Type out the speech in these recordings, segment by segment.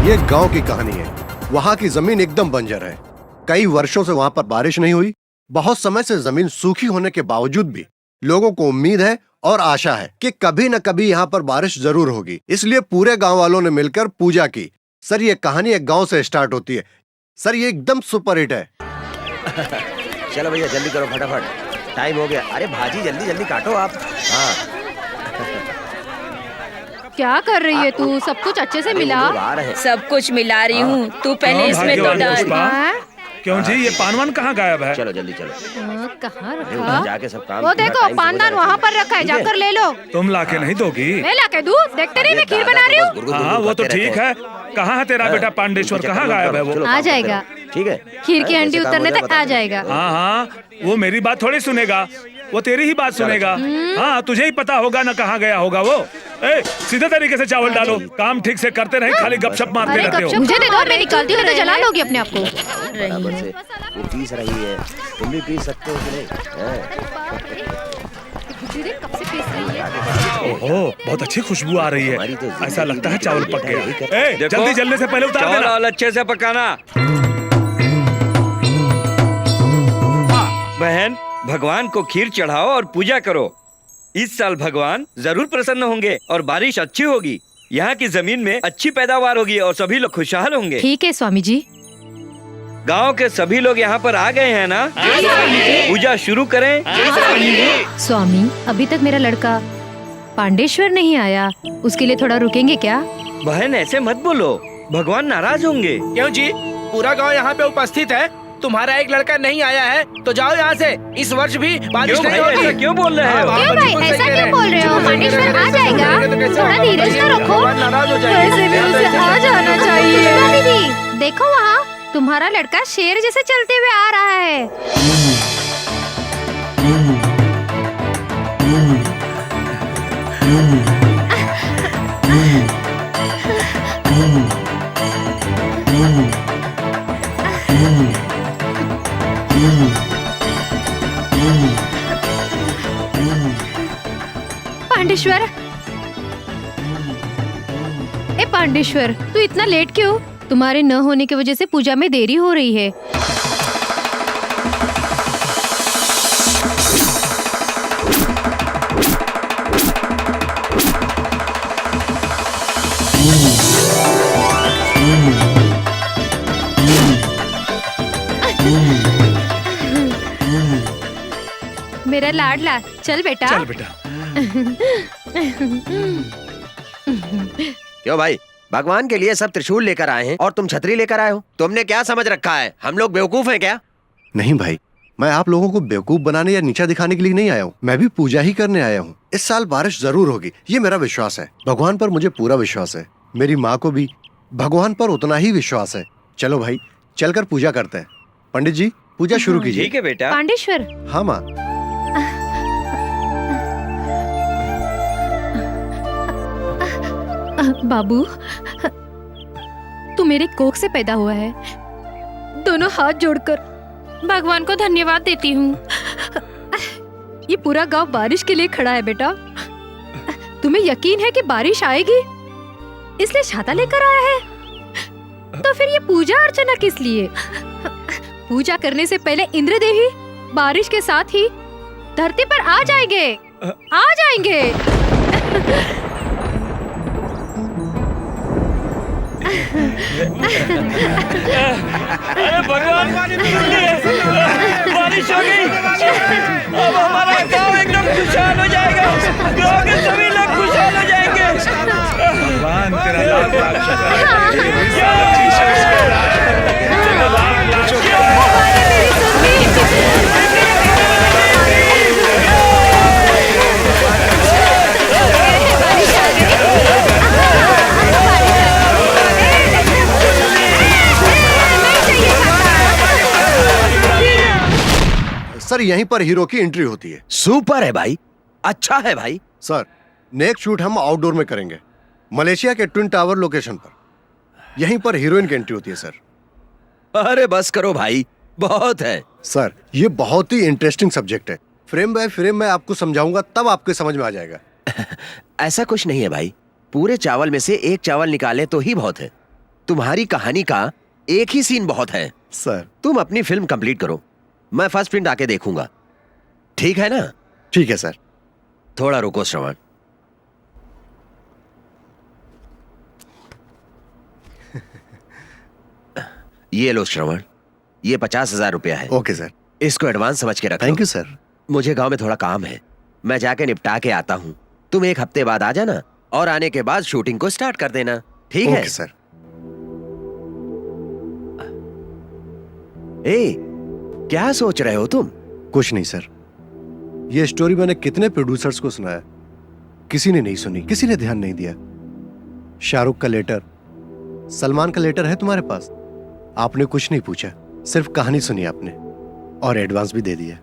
ये गांव की कहानी है। वहाँ की जमीन एकदम बंजर है। कई वर्षों से वहाँ पर बारिश नहीं हुई। बहुत समय से जमीन सूखी होने के बावजूद भी लोगों को उम्मीद है और आशा है कि कभी न कभी यहाँ पर बारिश जरूर होगी। इसलिए पूरे गांव वालों ने मिलकर पूजा की। सर, ये कहानी एक गांव से स्टार्ट होती है। सर, ये एकदम सुपर हिट है। चलो भैया जल्दी करो, फटाफट टाइम हो गया। अरे भाजी जल्दी जल्दी काटो आप। हाँ क्या कर रही है तू? सब कुछ अच्छे से मिला? सब कुछ मिला रही हूँ। तू पहले इसमें तो डाल। क्यों जी, ये पानवान कहाँ गायब है? चलो जल्दी चलो। कहाँ रखा? जाके सब काम। वो देखो, पानदान वहाँ पर रखा है, जाकर ले लो। तुम लाके नहीं दोगी? मैं लाके दूँ? देखते नहीं मैं खीर बना रही हूँ। हाँ वो तो ठीक है। कहाँ है तेरा बेटा पांडेश्वर? कहाँ गायब है वो? आ जाएगा, ठीक है। खीर की हंडी उतरने तक आ जाएगा। हाँ हाँ, वो मेरी बात थोड़ी सुनेगा, वो तेरी ही बात सुनेगा। हाँ तुझे ही पता होगा ना कहाँ गया होगा वो। सीधे तरीके से चावल डालो, काम ठीक से करते नहीं, खाली गपशप मारते रहते हो। मुझे दे दो, मैं निकालती हूँ, तो जला लोगी अपने आप को। बराबर से वो पीस रही है, तुम भी पीस सकते हो कि नहीं? कब से पीस रही है? ओहो, बहुत अच्छी खुशबू आ रही है। ऐसा लगता है चावल पक गया। जल्दी जलने से पहले उतार देना। चावल अच्छे से पकाना। बहन, भगवान को खीर चढ़ाओ और पूजा करो। इस साल भगवान जरूर प्रसन्न होंगे और बारिश अच्छी होगी। यहाँ की जमीन में अच्छी पैदावार होगी और सभी लोग खुशहाल होंगे। ठीक है स्वामी जी। गांव के सभी लोग यहाँ पर आ गए हैं ना? पूजा शुरू करें। स्वामी, अभी तक मेरा लड़का पांडेश्वर नहीं आया, उसके लिए थोड़ा रुकेंगे क्या? बहन ऐसे मत बोलो, भगवान नाराज होंगे। क्यों जी, पूरा गांव यहाँ पे उपस्थित है, तुम्हारा एक लड़का नहीं आया है तो जाओ यहाँ से। इस वर्ष भी बारिश नहीं होगी। क्यों बोल रहे हो? क्यों भाई, ऐसा क्यों बोल रहे हो? पांडेश्वर आ जाएगा, थोड़ा धीरज तो रखो। वैसे भी उसे आ जाना चाहिए। दीदी देखो, वहाँ तुम्हारा लड़का शेर जैसे चलते हुए आ रहा है। पांडेश्वर, ए पांडेश्वर, तू इतना लेट क्यों? तुम्हारे न होने की वजह से पूजा में देरी हो रही है। मेरा लाडला, चल बेटा। चल बेटा। क्यों भाई, भगवान के लिए सब त्रिशूल लेकर आए हैं और तुम छतरी लेकर आए हो? तुमने क्या समझ रखा है, हम लोग बेवकूफ हैं क्या? नहीं भाई, मैं आप लोगों को बेवकूफ बनाने या नीचा दिखाने के लिए नहीं आया हूँ। मैं भी पूजा ही करने आया हूँ। इस साल बारिश जरूर होगी, ये मेरा विश्वास है। भगवान पर मुझे पूरा विश्वास है। मेरी माँ को भी भगवान पर उतना ही विश्वास है। चलो भाई, चलकर पूजा करते हैं। पंडित जी, पूजा शुरू कीजिए। ठीक है बेटा। पांडेश्वर। हाँ माँ। बाबू, तू मेरे कोख से पैदा हुआ है। दोनों हाथ जोड़कर भगवान को धन्यवाद देती हूँ। ये पूरा गांव बारिश के लिए खड़ा है बेटा। तुम्हें यकीन है कि बारिश आएगी, इसलिए छाता लेकर आया है? तो फिर ये पूजा अर्चना किस लिए? पूजा करने से पहले इंद्र देवी बारिश के साथ ही धरती पर आ जाएंगे। आ जाएंगे। अरे भगवान, बारिश हो गई। अब हमारा गांव एकदम खुशहाल हो जाएगा। गांव के सभी लोग खुशहाल हो जाएंगे। भगवान तेरा लाख लाख सर, यहीं पर हीरो की एंट्री होती है। सुपर है भाई, अच्छा है भाई। सर, नेक्स्ट शूट हम आउटडोर में करेंगे, मलेशिया के ट्विन टावर लोकेशन पर। यहीं पर हीरोइन की एंट्री होती है सर। अरे बस करो भाई, बहुत है। सर, ये बहुत ही इंटरेस्टिंग सब्जेक्ट है। फ्रेम बाय फ्रेम मैं आपको समझाऊंगा, तब आपके समझ में आ जाएगा। ऐसा कुछ नहीं है भाई, पूरे चावल में से एक चावल निकाले तो ही बहुत है। तुम्हारी कहानी का एक ही सीन बहुत है। सर तुम अपनी फिल्म कंप्लीट करो, मैं फर्स्ट प्रिंट आके देखूंगा, ठीक है ना? ठीक है सर। थोड़ा रुको श्रवण। ये लो श्रवण, ये 50,000 रुपया है। Okay sir. इसको एडवांस समझ के रखो। Thank you sir. मुझे गांव में थोड़ा काम है, मैं जाके निपटा के आता हूँ। तुम 1 हफ्ते बाद आ जाना और आने के बाद शूटिंग को स्टार्ट कर देना, ठीक है? Okay sir. ए, क्या सोच रहे हो तुम? कुछ नहीं सर, ये स्टोरी मैंने कितने प्रोड्यूसर्स को सुनाया, किसी ने नहीं सुनी, किसी ने ध्यान नहीं दिया। शाहरुख का लेटर, सलमान का लेटर है तुम्हारे पास, आपने कुछ नहीं पूछा, सिर्फ कहानी सुनी आपने और एडवांस भी दे दिया।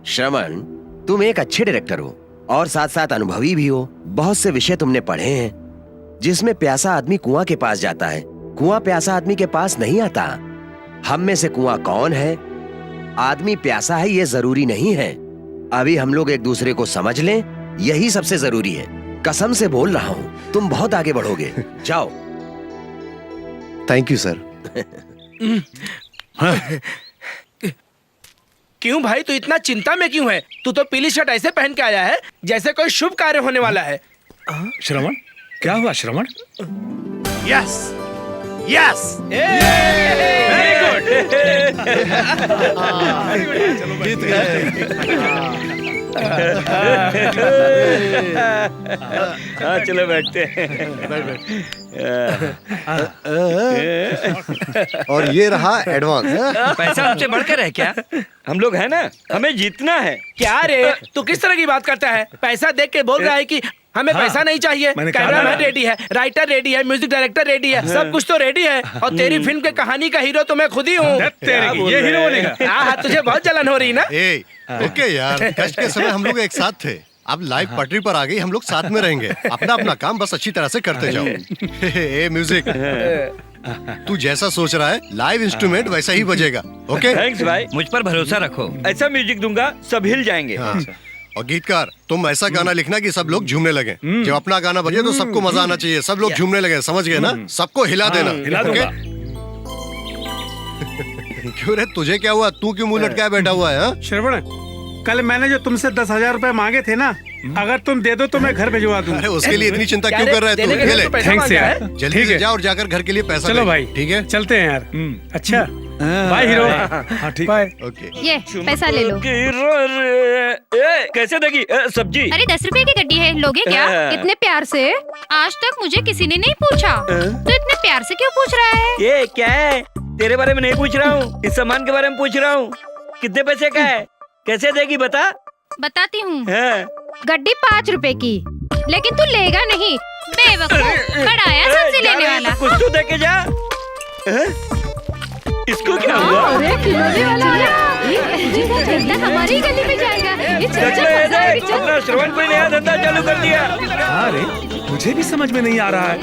श्रवण, तुम एक अच्छे डायरेक्टर हो और साथ साथ अनुभवी भी हो। बहुत से विषय तुमने पढ़े हैं जिसमें प्यासा आदमी कुआं के पास जाता है, कुआं प्यासा आदमी के पास नहीं आता। हम में से कुआं कौन है, आदमी प्यासा है ये जरूरी नहीं है। अभी हम लोग एक दूसरे को समझ लें, यही सबसे जरूरी है। कसम से बोल रहा हूँ, तुम बहुत आगे बढ़ोगे। जाओ। Thank you sir. क्यों भाई, तू इतना चिंता में क्यों है? तू तो पीली शर्ट ऐसे पहन के आया है जैसे कोई शुभ कार्य होने वाला है। श्रवण, क्या हुआ Shravan? Yes yes, very good. जीत गए। हाँ चलो बैठते हैं। और ये रहा एडवांस। पैसा हमसे बढ़कर है क्या? हम लोग है ना, हमें जीतना है। क्या रे, तू किस तरह की बात करता है? पैसा देख के बोल रहा है कि हमें पैसा नहीं चाहिए। मैंने कहा कैमरामैन ना। रेडी है, राइटर रेडी है, म्यूजिक डायरेक्टर रेडी है, सब कुछ तो रेडी है। और तेरी फिल्म के कहानी का हीरो तो मैं खुद ही हूँ। ये हीरो बनेगा। हाँ, तुझे बहुत जलन हो रही ना? ए, ओके यार, कष्ट के समय हम लोग एक साथ थे, अब लाइफ पटरी पर आ गई, हम लोग साथ में रहेंगे। अपना अपना काम बस अच्छी तरह से करते जाओ। ए म्यूजिक, तू जैसा सोच रहा है लाइव इंस्ट्रूमेंट वैसा ही बजेगा। ओके थैंक्स भाई, मुझ पर भरोसा रखो। ऐसा म्यूजिक दूंगा सब हिल जाएंगे। हाँ। और गीतकार, तुम ऐसा गाना लिखना कि सब लोग झूमने लगे। जब अपना गाना बजे तो सबको मजा आना चाहिए, सब लोग झूमने लगे, समझ गए ना? सबको हिला देना। हिला ओके? दूंगा। क्यों रे, तुझे क्या हुआ? तू क्यों मुंह लटकाया बैठा हुआ है? हाँ? श्रवण, कल मैंने जो तुमसे 10,000 रुपए मांगे थे ना, अगर तुम दे दो तो मैं घर भिजवा दूँ। अरे उसके लिए इतनी चिंता क्यों कर रहा है देने तू? के ये लिए ले, तो पैसा थैंक्स मांगा यार। है। जल्दी ठीक से है। जा और जाकर घर के लिए पैसा चलो ले। भाई, ठीक है? चलते हैं यार। अच्छा, बाय हीरो। हाँ ठीक। बाय। ओके। ये पैसा ले लो। कैसे देगी सब्जी? अरे 10 रुपए की गड्डी है, लोगे क्या? इतने प्यार से? आज तक मुझे किसी ने नहीं पूछा, तो इतने प्यार से क्यों पूछ रहा है? ये क्या है? तेरे बारे में नहीं पूछ रहा हूँ, इस सामान के बारे में पूछ रहा हूँ। कितने पैसे का है? कैसे देगी बता? बताती हूँ। हाँ। गड्डी 5 रुपए की, लेकिन तू लेगा नहीं। बेवकूफ, बड़ा आया सब्जी लेने वाला। कुछ तो दे के जा। हाँ? इसको क्या हुआ? अरे खिलौने वाला आ रहा। ये चलता हमारी गली में जाएगा। ये चल देख चल ले, मजा आएगी, देख, चल। अपना श्रवण कोई नया धंधा चालू कर दिया। अरे मुझे भी समझ में नहीं आ रहा है,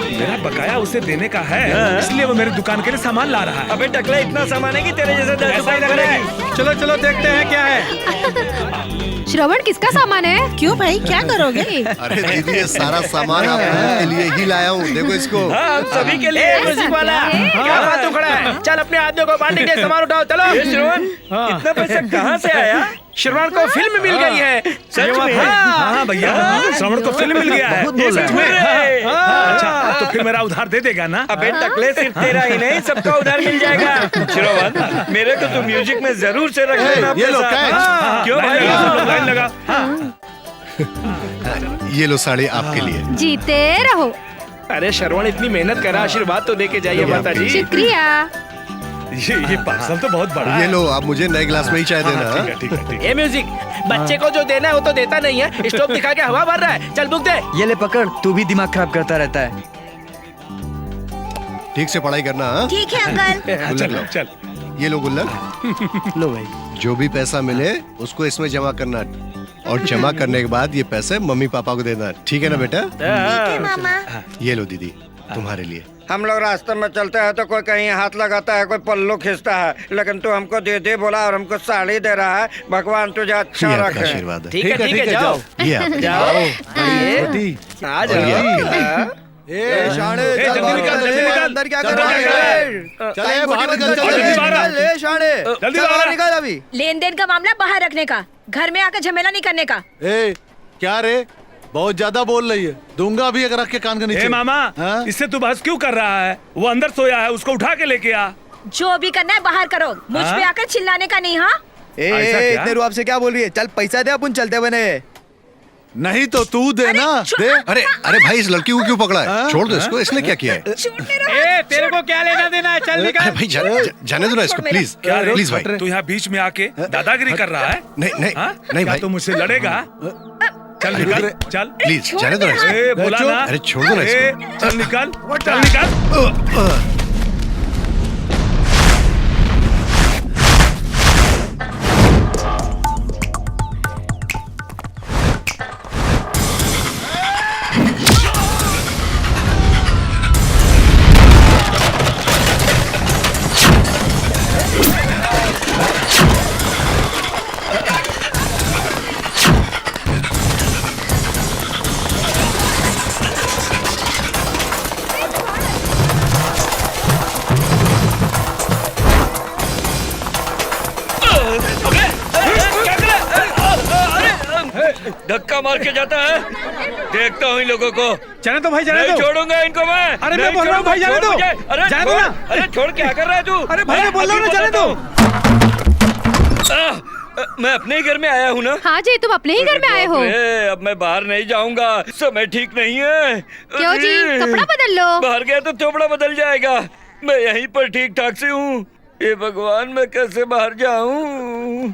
मेरा बकाया उसे देने का है, इसलिए वो मेरी दुकान के लिए सामान ला रहा है। अबे टकला, इतना सामान है कि तेरे जैसा 10 रुपए लग रहा है। चलो चलो देखते हैं क्या है। श्रवण, किसका सामान है? क्यों भाई, क्या करोगे? अरे दीदी, ये सारा सामान आप लोगों के लिए ही लाया हूँ, देखो इसको। हाँ, हम सभी के लिए। ए, म्यूजिक वाला, क्या फालतू खड़ा है? चल अपने आदमियों को बांटने के लिए सामान उठाओ, चलो। ये श्रवण, इतना पैसा कहाँ से आया? श्रवण को फिल्म मिल गई है। सच में? हाँ भैया, श्रवण को फिल्म मिल गया है। बहुत बोल सच रहा में? है। अच्छा, तो फिर मेरा उधार दे देगा ना? अबे टकले, सिर्फ तेरा ही नहीं, सबका उधार मिल जाएगा। श्रवण, मेरे को तो म्यूजिक में जरूर से रख लेना ये लो, पैसा। कैच। हाँ, क्यों भाई? लाइन लगा। ये लो साड़ी आपके लिए। जीते रहो। अरे श्रवण, इतनी मेहनत करा, आशीर्वाद तो दे के जाइए माता जी। शुक्रिया। ये पार्सल तो बहुत बड़ा है। ये लो, अब मुझे नए गिलास में ही चाय देना। ठीक है, ठीक है, ठीक है। ए म्यूजिक, बच्चे को जो देना है वो तो देता नहीं है, स्टोव दिखा के हवा भर रहा है। चल बुक दे। ये ले पकड़, तू भी दिमाग खराब करता रहता है। ठीक से पढ़ाई करना। हाँ? ठीक है अंकल। गुल्लक चल लो। चल। ये लो गुल्लक। लो भाई। जो भी पैसा मिले उसको इसमें जमा करना, और जमा करने के बाद ये पैसे मम्मी पापा को देना। ठीक है ना बेटा? मामा। ये लो दीदी, तुम्हारे लिए। हम लोग रास्ते में चलते हैं तो कोई कहीं हाथ लगाता है, कोई पल्लू खींचता है, लेकिन तू हमको दे दे बोला और हमको साड़ी दे रहा है। भगवान तुझे अच्छा ये आपका रखे। आशीर्वाद है। ठीक है, जाओ ये आपके लिए। जाओ। छोटी, आ और ये आपके लिए। जाओ। शाणे, जल्दी निकल, जल्दी निकल। अंदर क्या कर जल्दी रहा निकल। है? चल, बाहर निकल, चल, जल्दी बाहर आ। ले शाणे, जल्दी चल, बाहर आ। निकल अभी। लेन देन का मामला बाहर रखने का, घर में आकर झमेला नहीं करने का। ए, क्या रे, बहुत ज्यादा बोल रही है, दूंगा भी अगर रख के कान के नीचे। ए मामा, हाँ? इससे तू बहस क्यों कर रहा है? वो अंदर सोया है, उसको उठा के लेके आ। जो भी करना है बाहर करो, मुझ हाँ? पे आकर चिल्लाने का नहीं। हाँ, ऐसा क्या? इतने रुआब से क्या बोल रही है? चल पैसा दे, अपन चलते बने। नहीं तो तू दे ना, दे। अरे अरे भाई, इस लड़की को क्यों पकड़ा है? छोड़ दो इसको, इसने क्या किया है? तेरे को क्या लेना देना है? चल अरे भाई जाने दो ना इसको, प्लीज क्या रे? प्लीज भाई। तू यहाँ बीच में आके दादागिरी कर रहा है? नहीं नहीं हाँ? नहीं क्या भाई, तू मुझसे लड़ेगा? चल निकल, चल। प्लीज जाने दो ना इसको। ए, बोला ना। अरे छोड़ दो ना ए, इसको। चल निकल, चल निकल। धक्का मार के जाता है। देखता हूँ इन लोगों को। जाने दो भाई, जाने नहीं दो। छोड़ूंगा इनको मैं। अरे मैं नहीं बोल रहा हूँ भाई, छोड़ूंगा, जाने दो। छोड़ मुझे। अरे जाने दो छोड़, ना। अरे छोड़, क्या कर रहा है तू? अरे भाई, मैं बोल रहा हूँ ना, जाने दो। मैं अपने ही घर में आया हूँ ना। हाँ जी, तुम अपने ही घर में आए हो। अब मैं बाहर नहीं जाऊंगा, समय ठीक नहीं है। क्यों जी, कपड़ा बदल लो। बाहर गया तो चोपड़ा बदल जाएगा। मैं यहीं पर ठीक ठाक से हूँ। ये भगवान, मैं कैसे बाहर जाऊँ?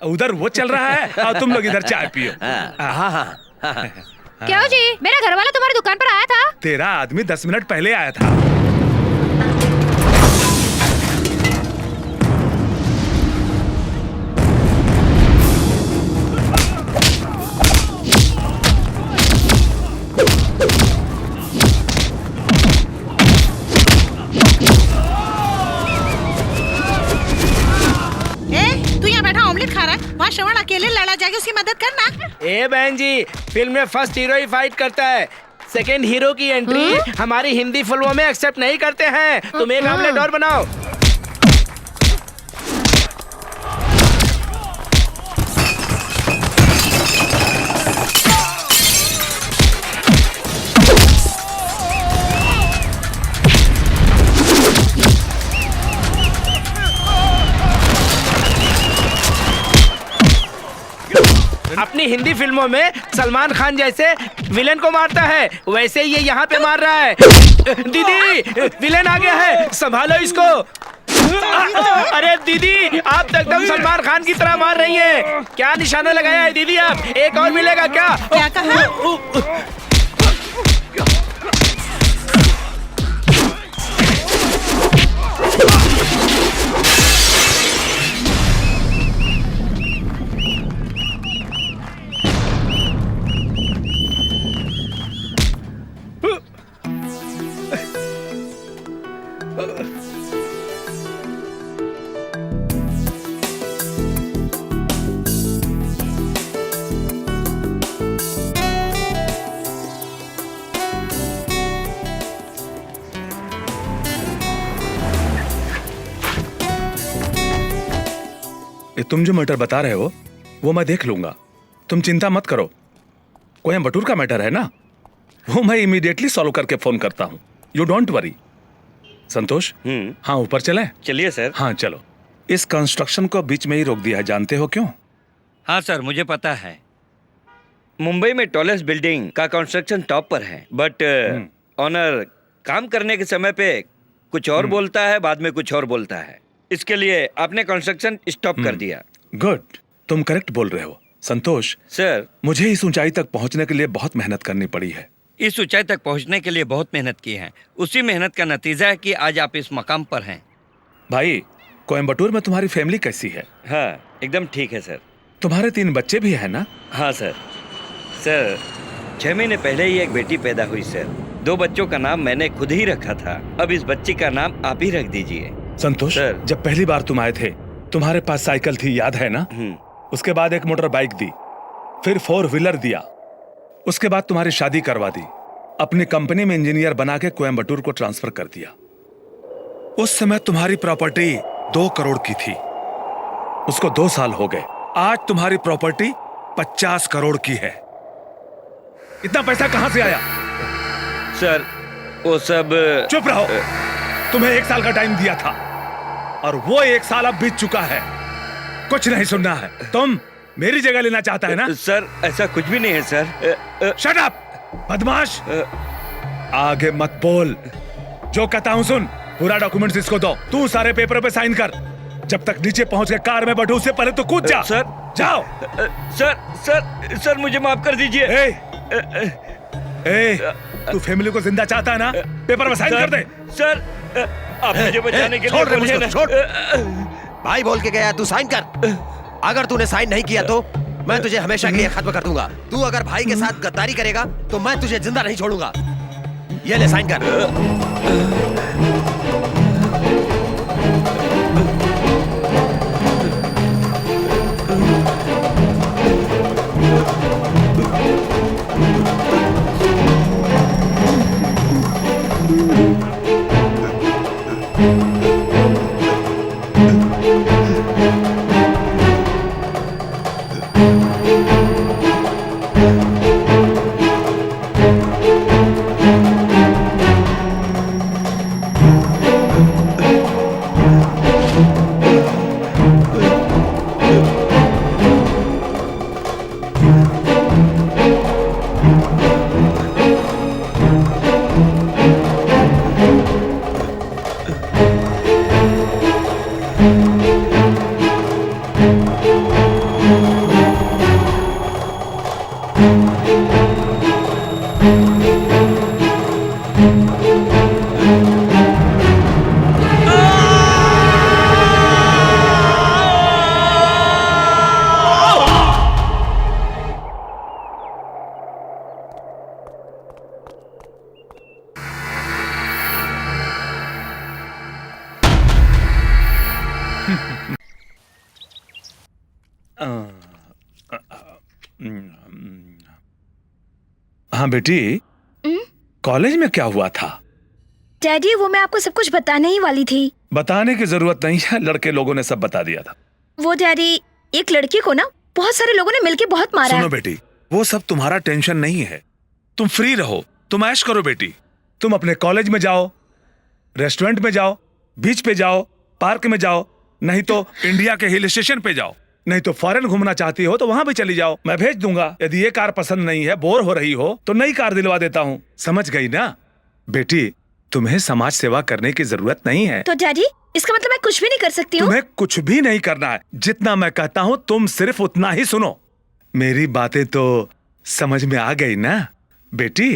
उधर वो चल रहा है और तुम लोग इधर चाय पियो। हाँ हाँ हाँ। क्यों जी, मेरा घर वाला तुम्हारी दुकान पर आया था? तेरा आदमी 10 मिनट पहले आया था। तू यहाँ बैठा ऑमलेट खा रहा है, वहाँ श्रवण अकेले लड़ा जाके उसकी मदद करना। ए बहन जी, फिल्म में फर्स्ट हीरो ही फाइट करता है, सेकंड हीरो की एंट्री हमारी हिंदी फिल्मों में एक्सेप्ट नहीं करते हैं। तुम एक ऑमलेट और बनाओ। अपनी हिंदी फिल्मों में सलमान खान जैसे विलेन को मारता है, वैसे ये यहाँ पे मार रहा है। दीदी, विलेन आ गया है, संभालो इसको। अरे दीदी, आप तो एकदम सलमान खान की तरह मार रही हैं। क्या निशाना लगाया है दीदी आप? एक और मिलेगा क्या? क्या कहा? ये तुम जो मैटर बता रहे हो वो मैं देख लूंगा, तुम चिंता मत करो। कोयम्बटूर का मैटर है ना, वो मैं इमीडिएटली सॉल्व करके फोन करता हूँ। You don't worry. संतोष, हाँ ऊपर चलें? चलिए सर। हाँ चलो। इस कंस्ट्रक्शन को बीच में ही रोक दिया है, जानते हो क्यों? हाँ सर, मुझे पता है। मुंबई में टॉलेस्ट बिल्डिंग का कंस्ट्रक्शन टॉप पर है, बट ऑनर काम करने के समय पे कुछ और बोलता है, बाद में कुछ और बोलता है। इसके लिए आपने कंस्ट्रक्शन स्टॉप कर दिया। गुड, तुम करेक्ट बोल रहे हो। संतोष सर, मुझे इस ऊंचाई तक पहुंचने के लिए बहुत मेहनत करनी पड़ी है। इस ऊंचाई तक पहुंचने के लिए बहुत मेहनत की है। उसी मेहनत का नतीजा है कि आज आप इस मकाम पर हैं। भाई, कोयम्बटूर में तुम्हारी फैमिली कैसी है? हाँ, एकदम ठीक है सर। तुम्हारे 3 बच्चे भी है ना? हाँ सर। सर, 6 महीने पहले ही एक बेटी पैदा हुई सर। 2 बच्चों का नाम मैंने खुद ही रखा था। अब इस बच्ची का नाम आप ही रख दीजिए। संतोष, सर। जब पहली बार तुम आए थे तुम्हारे पास साइकिल थी, याद है ना? उसके बाद एक मोटर बाइक दी, फिर 4 व्हीलर दिया। उसके बाद तुम्हारी शादी करवा दी, अपनी कंपनी में इंजीनियर बना के कोयम्बटूर को ट्रांसफर कर दिया। उस समय तुम्हारी प्रॉपर्टी 2 करोड़ की थी, उसको 2 साल हो गए। आज तुम्हारी प्रॉपर्टी 50 करोड़ की है। इतना पैसा कहां से आया? सर वो सब चुप रहो। तुम्हें 1 साल का टाइम दिया था और वो 1 साल अब बीत चुका है। कुछ नहीं सुनना है। तुम मेरी जगह लेना चाहता है ना? सर ऐसा कुछ भी नहीं है सर। शट अप बदमाश। आगे मत बोल, जो कहता हूं सुन। पूरा डॉक्यूमेंट्स इसको दो, तू सारे पेपरों पे साइन कर। जब तक नीचे पहुंच के कार में बैठो उससे पहले तो कूद जा। सर जाओ। सर मुझे माफ कर दीजिए। तू फैमिली को जिंदा चाहता है ना? पेपर में साइन कर दे। सर आप मुझे बचाने के लिए बोलिए ना। छोड़। भाई बोल के गया, तू साइन कर। अगर तूने साइन नहीं किया तो मैं तुझे हमेशा के लिए खत्म कर दूंगा। तू अगर भाई के साथ गद्दारी करेगा तो मैं तुझे जिंदा नहीं छोड़ूंगा। ये ले साइन कर। हाँ बेटी, कॉलेज में क्या हुआ था? डैडी वो मैं आपको सब कुछ बताने ही वाली थी। बताने की जरूरत नहीं है, लड़के लोगों ने सब बता दिया था। वो डैडी एक लड़की को ना बहुत सारे लोगों ने मिलके बहुत मारा सुनो है। बेटी, वो सब तुम्हारा टेंशन नहीं है। तुम फ्री रहो, तुम ऐश करो बेटी। तुम अपने कॉलेज में जाओ, रेस्टोरेंट में जाओ, बीच पे जाओ, पार्क में जाओ, नहीं तो इंडिया के हिल स्टेशन पे जाओ, नहीं तो फॉरेन घूमना चाहती हो तो वहां भी चली जाओ। मैं भेज दूंगा। यदि ये कार पसंद नहीं है, बोर हो रही हो तो नई कार दिलवा देता हूँ। समझ गई ना बेटी? तुम्हें समाज सेवा करने की जरूरत नहीं है। तो डैडी इसका मतलब मैं कुछ भी नहीं कर सकती हूँ? तुम्हें कुछ भी नहीं करना है। जितना मैं कहता हूँ तुम सिर्फ उतना ही सुनो। मेरी बातें तो समझ में आ गई ना बेटी?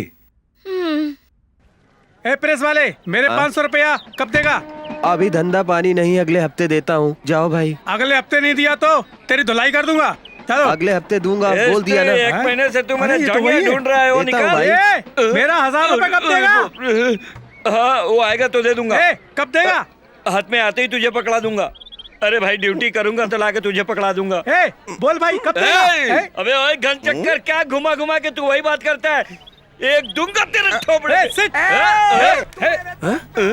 ए प्रेस वाले, मेरे 500 रुपया कब देगा? अभी धंधा पानी नहीं, अगले हफ्ते देता हूँ। जाओ भाई। अगले हफ्ते नहीं दिया तो तेरी धुलाई कर दूंगा। चलो। अगले हफ्ते दूंगा, बोल दिया ना। 1 महीने से तू मैंने अरे ये तो जांघिया वही है। ढूंढ रहा है, वो देता हूँ निकाल। भाई। मेरा 1000 रुपए कब देगा? हाँ वो आएगा तो दे दूंगा। कब देगा? हाथ में आते ही तुझे पकड़ा दूंगा। अरे भाई ड्यूटी करूंगा तो लाके तुझे पकड़ा दूंगा। बोल भाई कब देगा? अबे ओए घन चक्कर क्या घुमा घुमा के तू वही बात करता है। एक दूंगा तेरे थोपड़े।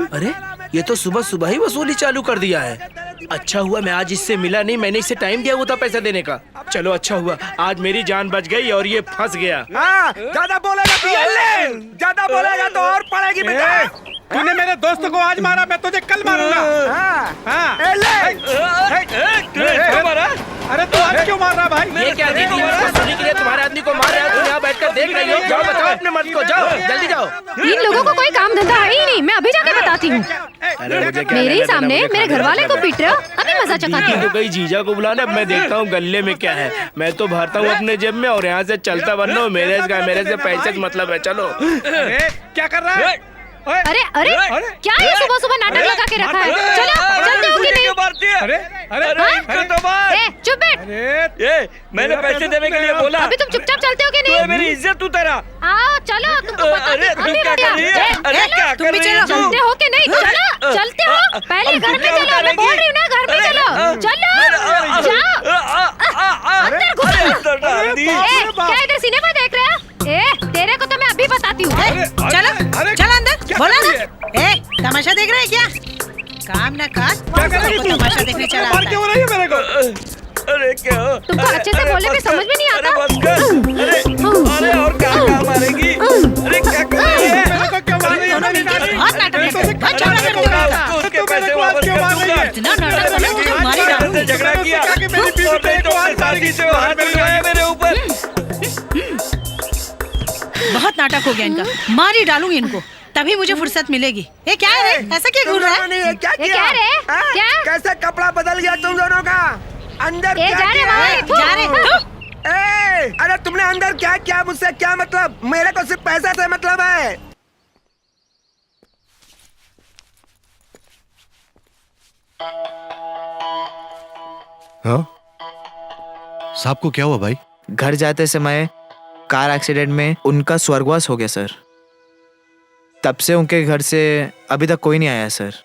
अरे ये तो सुबह सुबह ही वसूली चालू कर दिया है। अच्छा हुआ मैं आज इससे मिला नहीं, मैंने इसे टाइम दिया हुआ था पैसा देने का। चलो अच्छा हुआ आज मेरी जान बच गई और ये फंस गया। ज्यादा बोलेगा ज्यादा बोलेगा तो और पड़ेगी बेटा। तूने मेरे दोस्त को आज मारा, मैं तुझे कल मारूंगा। अरे तू आज क्यों मार रहा भाई? ये क्या दीदी वसूली के लिए तुम्हारे आदमी को मार रहा है? तुम यहाँ बैठकर देख रही हो? जाओ बताओ अपने मर्द को, जाओ जल्दी जाओ। इन लोगों को कोई काम धंधा है ही नहीं। मैं अभी जाके बताती हूँ। मेरे ही सामने मेरे घर वाले को पीट रहे हो, अभी मजा चकाती तो हूँ। कहीं जीजा को बुलाना। अब मैं देखता हूँ गले में क्या है। मैं तो भरता हूँ अपने जेब में और यहाँ से चलता बनना हूँ। मेरे से पैसे से मतलब है। चलो। क्या कर रहा है? अरे अरे क्या ये सुबह सुबह नाटक लगा के रखा है? चलो चलते हो कि नहीं? अरे चुप बैठ। मैंने पैसे देने के लिए बोला। अभी तुम चुपचाप चलते हो कि नहीं? मेरी इज्जत उतारा। आओ चलो, तुमको अरे तुम क्या कर रही है? अरे क्या कर रही है? चलते हो कि नहीं? चलो चलते हो। पहले घर में चलो, मैं बोल रही हूँ ना घर में चलो। चलो जाओ। सिनेमा देख रहे हो? तेरे को तो मैं अभी बताती हूँ। चलो चलो अंदर, बोला ना। तमाशा देख रहे हैं क्या? काम ना काज, तमाशा देखने चला आता है। क्यों रही है मेरे को? अरे क्या तुमको अच्छे से बोलने में समझ में नहीं अरे आता। बस कर। अरे और क्या मारेगी? अरे क्या कर रही है? मेरे को क्यों मार रही है? दोनों मिलकर बहुत नाटक करते हैं, बहुत झगड़ा करते हो। उसके पैसे वापस कर दूंगा। इतना नाटक करना मुझे मार ही डालूंगी। झगड़ा किया कि मेरी बीवी और पे एक तो बार शादी से हाथ मिलाया मेरे ऊपर। बहुत नाटक हो गया इनका, मार ही डालूंगी इनको, तभी मुझे फुर्सत मिलेगी। ये क्या है रे? ऐसा क्या घूर रहा है? क्या रे? क्या? कैसे कपड़ा बदल गया तुम दोनों का? अंदर क्या जा रे किया? बाबा, जा रे। अरे तुमने अंदर क्या किया? मुझसे क्या मतलब? मेरे को सिर्फ पैसा से मतलब है। हाँ साहब को क्या हुआ भाई? घर जाते समय कार एक्सीडेंट में उनका स्वर्गवास हो गया सर। तब से उनके घर से अभी तक कोई नहीं आया सर।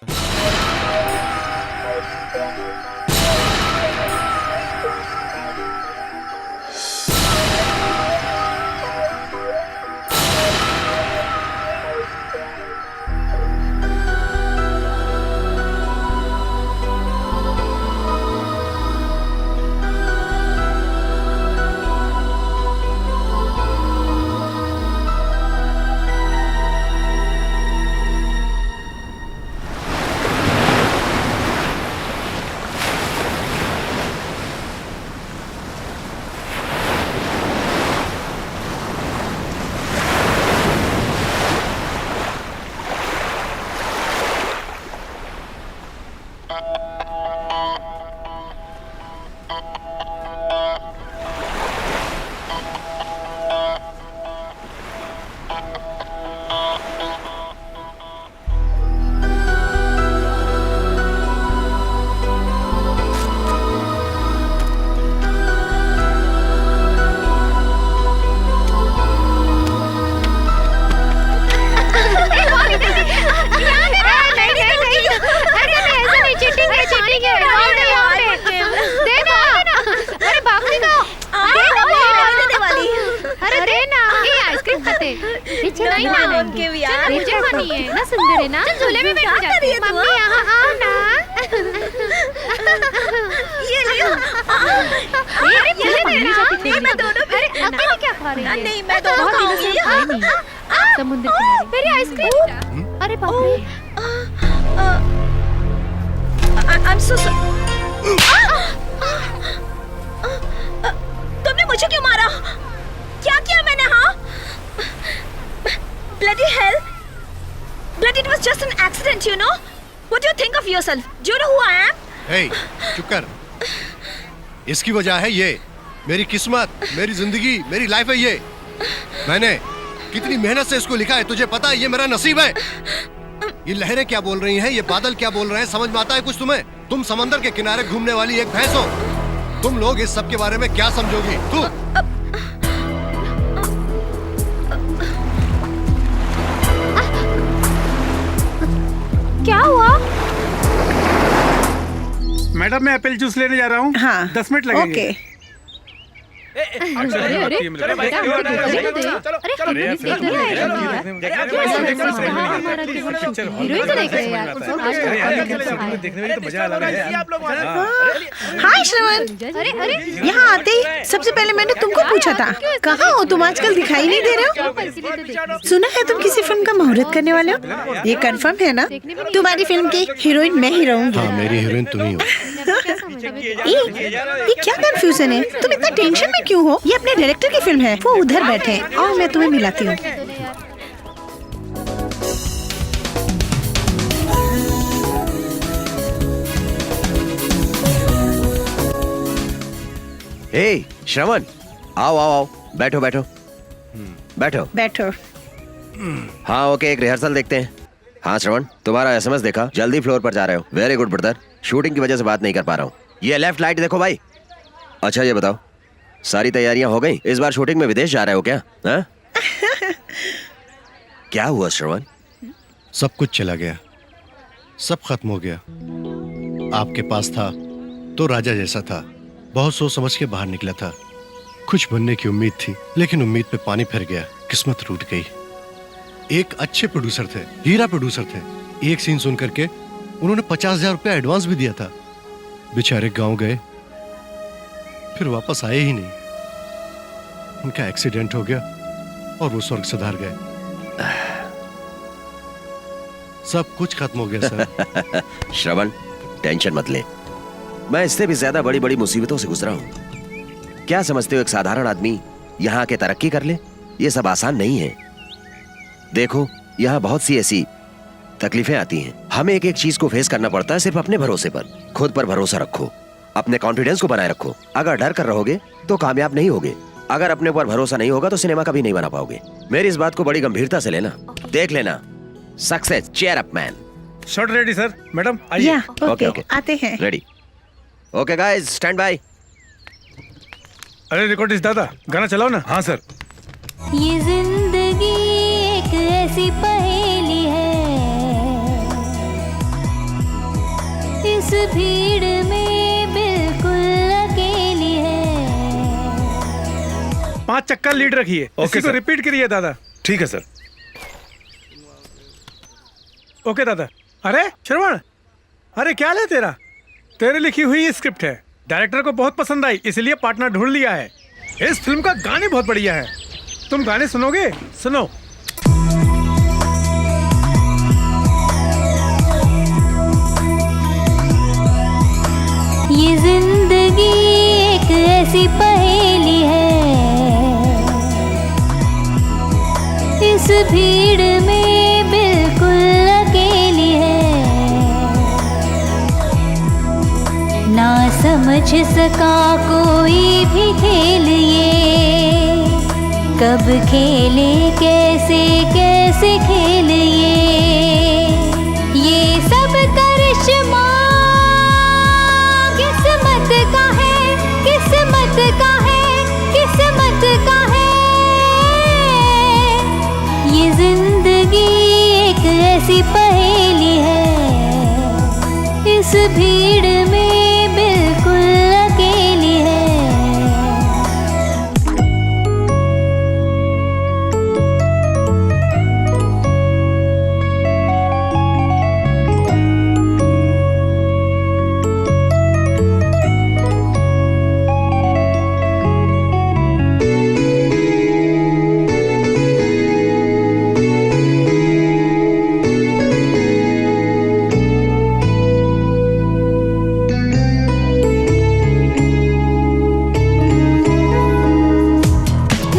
सुंदर है ना? झूले में बैठ जाती है। मम्मी यहाँ आओ ना। ये लियो। अरे ये मैं दोनों अरे अकेले क्या खा रही है? नहीं मैं दोनों खाऊंगी। समुद्र किनारे मेरी आइसक्रीम। अरे बाप रे। I'm so sorry. तुमने मुझे क्यों मारा? क्या किया मैंने? हाँ? Bloody hell! But it was just an accident, you know. What do you think of yourself? Do you know who I am? Hey, चुप कर। इसकी वजह है ये, मेरी किस्मत, मेरी जिंदगी, मेरी लाइफ है ये। मैंने कितनी मेहनत से इसको लिखा है, तुझे पता है ये मेरा नसीब है। ये लहरें क्या बोल रही हैं, ये बादल क्या बोल रहे हैं, समझ में आता है कुछ तुम्हें? तुम समंदर के किनारे घूमने वाली एक भैंस हो। तुम लोग इस सब के बारे में क्या समझोगी? तू क्या हुआ? मैडम मैं एप्पल जूस लेने जा रहा हूँ। हाँ 10 मिनट लगेंगे। ओके। हाय श्रवण, यहाँ आते ही सबसे पहले मैंने तुमको पूछा था कहाँ हो तुम, आजकल दिखाई नहीं दे रहे हो। सुना है तुम किसी फिल्म का मुहूर्त करने वाले हो, ये कंफर्म है ना? तुम्हारी फिल्म की हीरोइन मैं ही रहूंगी। हाँ मेरी हीरोइन तुम ही हो। ये क्या कंफ्यूजन है? तुम इतना टेंशन में क्यों हो? ये अपने डायरेक्टर की फिल्म है, वो उधर बैठे हैं और मैं तुम्हें मिलाती हूँ। हे श्रवण, आओ आओ आओ, बैठो बैठो बैठो बैठो। हाँ ओके, एक रिहर्सल देखते हैं। हाँ श्रवण, तुम्हारा एसएमएस देखा, जल्दी फ्लोर पर जा रहे हो। वेरी गुड ब्रदर, शूटिंग की वजह से बात नहीं कर पा रहा हूँ। ये लेफ्ट लाइट देखो भाई। अच्छा ये बताओ, सारी तैयारियां हो गई? इस बार शूटिंग में विदेश जा रहे हो क्या? हाँ? क्या हुआ श्रवण? सब कुछ चला गया, सब खत्म हो गया। आपके पास था तो राजा जैसा था, बहुत सोच समझ के बाहर निकला था। कुछ बनने की उम्मीद थी, लेकिन उम्मीद पे पानी फिर गया, किस्मत टूट गई। एक अच्छे प्रोड्यूसर थे, हीरा प्रोड्यूसर थे। एक सीन सुन करके उन्होंने 50,000 रुपया एडवांस भी दिया था। बेचारे गांव गए, फिर वापस आए ही नहीं। उनका एक्सीडेंट हो गया और वो स्वर्ग सिधार गए। सब कुछ खत्म हो गया सर। श्रवण, टेंशन मत ले, मैं इससे भी ज्यादा बड़ी बड़ी मुसीबतों से गुजरा हूं। क्या समझते हो एक साधारण आदमी यहाँ आके तरक्की कर ले? ये सब आसान नहीं है। देखो, यहाँ बहुत सी ऐसी तकलीफें आती हैं। हमें एक एक चीज को फेस करना पड़ता है सिर्फ अपने भरोसे पर। खुद पर भरोसा रखो, अपने कॉन्फिडेंस को बनाए रखो। अगर डर कर रहोगे तो कामयाब नहीं होगे। अगर अपने ऊपर भरोसा नहीं होगा तो सिनेमा कभी नहीं बना पाओगे। मेरी इस बात को बड़ी गंभीरता से लेना। देख लेना, success, cheer up man. Shot ready sir. Madam आइए। या ओके, ओके, आते हैं। Ready. Okay guys, stand by. अरे रिकॉर्डिस्ट दादा, गाना चलाओ ना। हाँ सर। ये जिंदगी एक ऐसी पहेली है, इस भीड़ में बिल्कुल अकेली है। 5 चक्कर लीड रखिए। ओके इसी को सर। रिपीट करिए दादा। ठीक है सर। ओके दादा। अरे श्रवण, अरे क्या ले तेरा? तेरे लिखी हुई ये स्क्रिप्ट है, डायरेक्टर को बहुत पसंद आई, इसलिए पार्टनर ढूंढ लिया है। इस फिल्म का गाने बहुत बढ़िया है। तुम गाने सुनोगे? सुनो। ये जिंदगी एक ऐसी पहेली है, इस भीड़ में बिल्कुल अकेली है। ना समझ सका कोई भी खेल ये, कब खेले कैसे कैसे खेल ये सब करिश्मा किस्मत का है, किस्मत का है, किस्मत का है। ये जिंदगी एक ऐसी पहेली है, इस भीड़ में बिल्कुल अकेली है।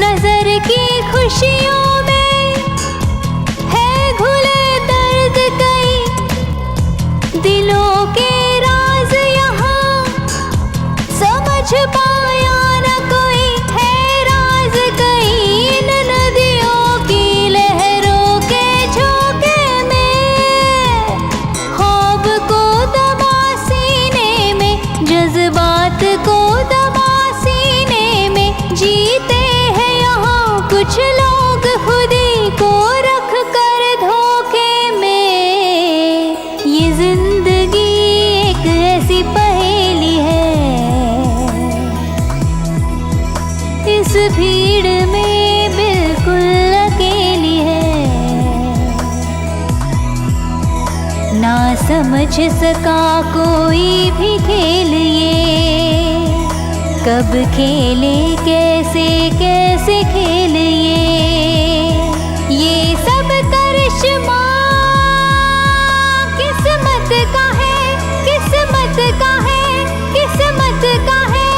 नजर की खुशियों में है घुले दर्द कई, दिलों के राज यहाँ समझ पाया न कोई, है राज कई इन नदियों की लहरों के झोंके में। ख्वाब को दबा सीने में, जज्बात को दबा सीने में, जीते कुछ लोग खुदी को रख कर धोखे में। ये जिंदगी एक ऐसी पहेली है, इस भीड़ में बिल्कुल अकेली है। ना समझ सका कोई भी खेल ये, कब खेले कैसे कैसे खेल ये सब करिश्मा किस्मत का है, किस्मत का है, किस्मत का है।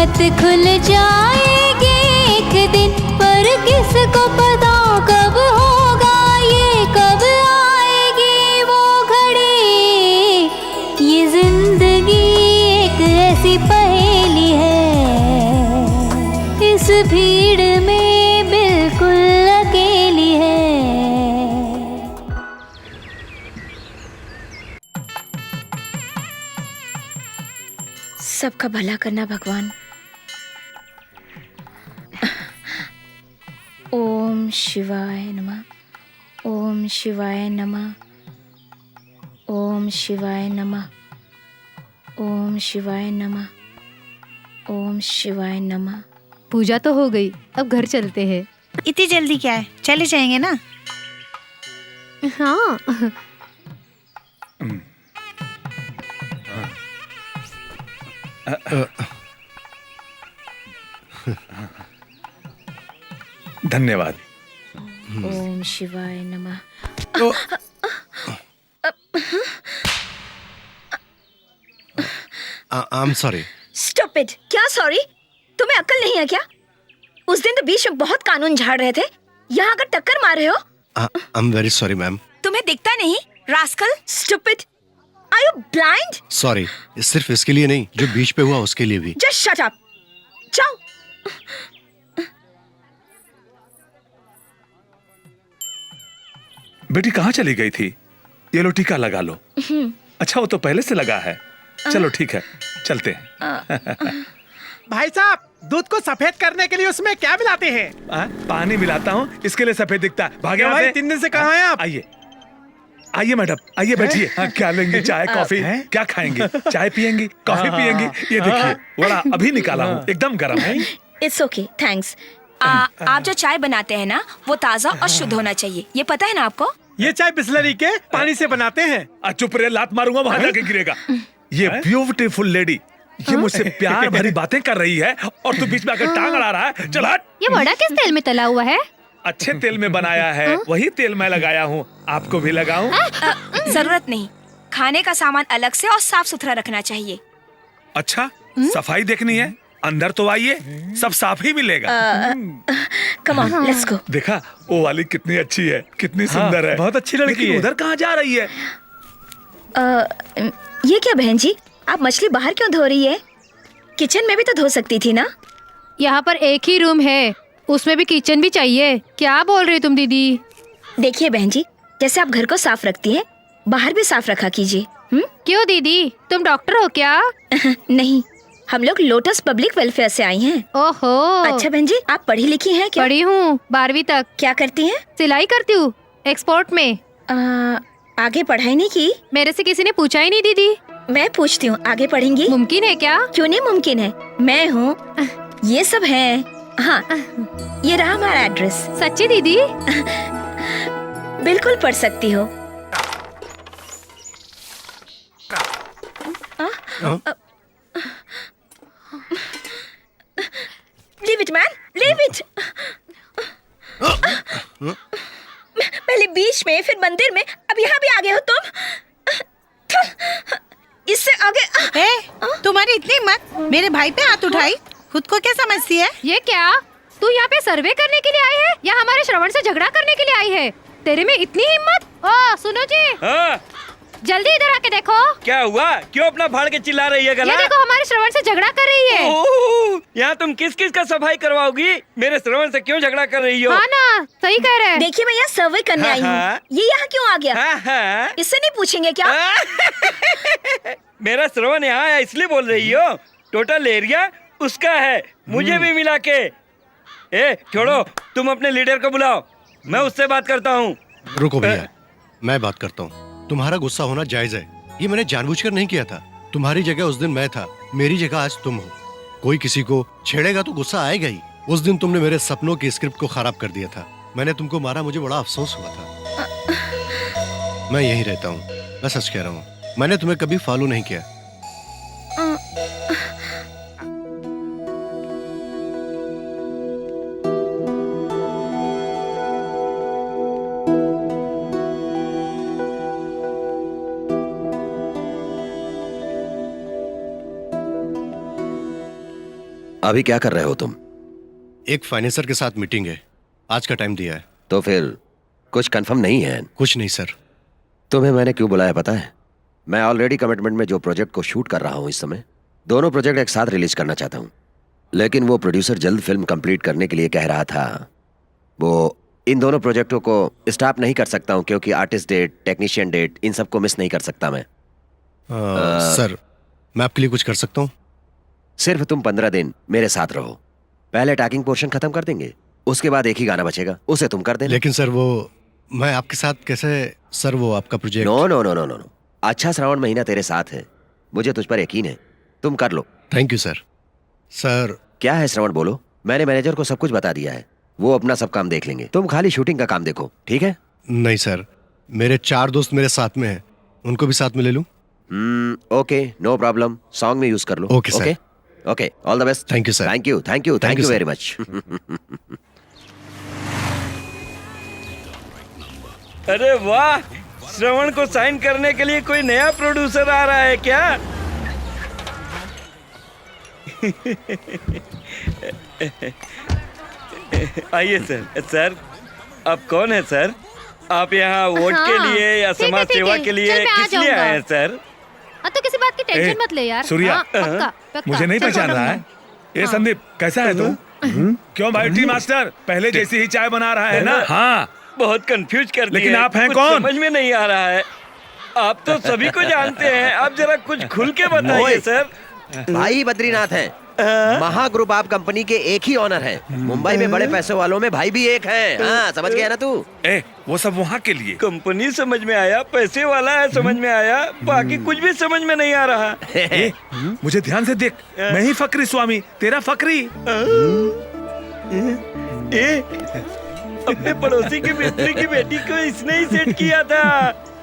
किस्मत खुल जाएगी एक दिन, पर किसको पता कब होगा ये, कब आएगी वो घड़ी। ये जिंदगी एक ऐसी पहेली है, इस भीड़ में बिल्कुल अकेली है। सबका भला करना भगवान। ओम शिवाय नमः, ओम शिवाय नमः, ओम शिवाय नमः, ओम शिवाय नमः, ओम शिवाय नमः। पूजा तो हो गई, अब घर चलते हैं। इतनी जल्दी क्या है, चले जाएंगे ना। हाँ। धन्यवाद। ओम शिवाय नमः। I am sorry. Stop it. क्या सॉरी? तुम्हें अक्ल नहीं है क्या? उस दिन तो बीच में बहुत कानून झाड़ रहे थे, यहाँ आकर टक्कर मार रहे हो। I am very sorry ma'am. तुम्हें दिखता नहीं? Rascal, stupid, are you blind? Sorry, सिर्फ इसके लिए नहीं, जो बीच पे हुआ उसके लिए भी। Just shut up. जाओ। बेटी कहाँ चली गई थी? ये लो टीका लगा लो। अच्छा वो तो पहले से लगा है। चलो ठीक है, चलते हैं। भाई साहब, दूध को सफेद करने के लिए उसमें क्या मिलाते हैं? पानी मिलाता हूँ, इसके लिए सफेद दिखता है। भागे भाई, 3 दिन से कहाँ हैं आप? आइए आइए मैडम, आइए बैठिए। क्या लेंगे? चाय कॉफी? क्या खाएंगे? चाय पियेंगी, कॉफी पियेंगी? ये देखिए वड़ा अभी निकाला हूँ, एकदम गर्म है। It's okay, thanks. आप जो चाय बनाते हैं ना, वो ताज़ा और शुद्ध होना चाहिए, ये पता है ना आपको? ये चाय बिस्लरी के पानी से बनाते हैं। चुप रहे, लात मारूंगा, वहां जाके गिरेगा। ये ब्यूटीफुल लेडी, ये मुझसे प्यार भरी बातें कर रही है और तू बीच में आकर टांग अड़ा रहा है। चल हट। ये वड़ा किस तेल में तला हुआ है? अच्छे तेल में बनाया है, वही तेल मैं लगाया हूँ। आपको भी लगाऊं? जरूरत नहीं, खाने का सामान अलग से और साफ सुथरा रखना चाहिए। अच्छा, सफाई देखनी है? अंदर तो आइए, सब साफ ही मिलेगा। Come on, let's go. देखा वो वाली कितनी अच्छी है, कितनी सुंदर है। बहुत अच्छी लड़की है। उधर कहाँ जा रही है? ये क्या बहन जी, आप मछली बाहर क्यों धो रही है? किचन में भी तो धो सकती थी ना। यहाँ पर एक ही रूम है, उसमें भी किचन भी चाहिए। क्या बोल रही तुम दीदी? देखिए बहन जी, जैसे आप घर को साफ रखती हैं, बाहर भी साफ रखा कीजिए। क्यों दीदी, तुम डॉक्टर हो क्या? नहीं, हम लोग लोटस पब्लिक वेलफेयर से आई हैं। ओहो। अच्छा बहन जी, आप पढ़ी लिखी हैं क्या? पढ़ी हूँ, 12वीं तक। क्या करती हैं? सिलाई करती हूँ, एक्सपोर्ट में। आगे पढ़ाई नहीं की? मेरे से किसी ने पूछा ही नहीं दीदी। मैं पूछती हूँ, आगे पढ़ेंगी? मुमकिन है क्या? क्यों नहीं मुमकिन है, मैं हूँ, ये सब है। हाँ, ये रहा हमारा एड्रेस। सच्ची दीदी? बिल्कुल पढ़ सकती हो। Leave it, man. Leave it. पहले बीच में, फिर मंदिर में, अब यहाँ भी आ गए हो तुम। इससे आगे। तुम्हारी इतनी हिम्मत, मेरे भाई पे हाथ उठाई। खुद को क्या समझती है? ये क्या? तू यहाँ पे सर्वे करने के लिए आई है या हमारे श्रवण से झगड़ा करने के लिए आई है? तेरे में इतनी हिम्मत? ओ सुनो जी, जल्दी इधर आके देखो। क्या हुआ? क्यों अपना फाड़ के चिल्ला रही है गला? ये देखो, हमारे श्रवण से झगड़ा कर रही है। यहाँ तुम किस किस का सफाई करवाओगी? मेरे श्रवण से क्यों झगड़ा कर रही हो? हाँ ना, सही कह रहे हैं। देखिए मैं यहाँ सर्वे करने आई हूँ, ये यहाँ क्यों आ गया? इससे नहीं पूछेंगे क्या? मेरा श्रवण यहाँ आया इसलिए बोल रही हो? टोटल एरिया उसका है, मुझे भी मिला के। ए छोड़ो, तुम अपने लीडर को बुलाओ, मैं उससे बात करता हूँ। रुको भैया, मैं बात करता हूँ। तुम्हारा गुस्सा होना जायज है, ये मैंने जानबूझकर नहीं किया था। तुम्हारी जगह उस दिन मैं था, मेरी जगह आज तुम हो। कोई किसी को छेड़ेगा तो गुस्सा आएगा ही। उस दिन तुमने मेरे सपनों की स्क्रिप्ट को खराब कर दिया था। मैंने तुमको मारा, मुझे बड़ा अफसोस हुआ था। मैं यहीं रहता हूँ, मैं सच कह रहा हूँ, मैंने तुम्हें कभी फॉलो नहीं किया। अभी क्या कर रहे हो तुम? एक फाइनेंसर के साथ मीटिंग है, आज का टाइम दिया है। तो फिर कुछ कंफर्म नहीं है? कुछ नहीं सर। तुम्हें मैंने क्यों बुलाया पता है? मैं ऑलरेडी कमिटमेंट में जो प्रोजेक्ट को शूट कर रहा हूँ इस समय, दोनों प्रोजेक्ट एक साथ रिलीज करना चाहता हूँ, लेकिन वो प्रोड्यूसर जल्द फिल्म कंप्लीट करने के लिए कह रहा था। वो इन दोनों प्रोजेक्टों को स्टॉप नहीं कर सकता हूँ क्योंकि आर्टिस्ट डेट, टेक्नीशियन डेट, इन सबको मिस नहीं कर सकता मैं। सर मैं आपके लिए कुछ कर सकता हूँ? सिर्फ तुम 15 दिन मेरे साथ रहो। पहले टैगिंग पोर्शन खत्म कर देंगे, उसके बाद एक ही गाना बचेगा, उसे तुम कर देना। लेकिन सर वो मैं आपके साथ कैसे? सर वो आपका project. No no no no no no. अच्छा श्रावण महीना तेरे साथ है, मुझे तुझ पर यकीन है, तुम कर लो। Thank you sir. सर क्या है श्रवण, बोलो। मैंने मैनेजर को सब कुछ बता दिया है, वो अपना सब काम देख लेंगे, तुम खाली शूटिंग का काम देखो, ठीक है? नहीं सर, मेरे 4 दोस्त मेरे साथ में हैं, उनको भी साथ में ले लूं? ओके, नो प्रॉब्लम, सॉन्ग में यूज कर लो। Okay sir. Okay, all the best. Thank you sir. Thank you thank you thank you very much. अरे वाह, श्रवण को साइन करने के लिए कोई नया प्रोड्यूसर आ रहा है क्या? आइए सर। सर आप कौन है सर? आप यहाँ वोट के लिए या समाज सेवा के लिए किस लिए आए हैं सर? तो किसी बात की टेंशन मत ले यार। सूर्या, पक्का। मुझे नहीं पहचान रहा है? ये संदीप कैसा है तू? क्यों भाई टी मास्टर, पहले जैसी ही चाय बना रहा है ना? हाँ, बहुत कंफ्यूज कर दिया। लेकिन आप हैं कुछ कौन? समझ में नहीं आ रहा है। आप तो सभी को जानते हैं, आप जरा कुछ खुल के बताइए सर। भाई बद्रीनाथ है, महाग्रुप आप कंपनी के एक ही ऑनर है। मुंबई में बड़े पैसे वालों में भाई भी एक है। हाँ, समझ गया ना तू? वो सब वहाँ के लिए। कंपनी समझ में आया, पैसे वाला है समझ में आया, बाकी कुछ भी समझ में नहीं आ रहा। मुझे ध्यान से देख, मैं ही फकरी स्वामी, तेरा फकरी। अपने पड़ोसी के मिस्त्री की बेटी को इसने ही सेट किया था।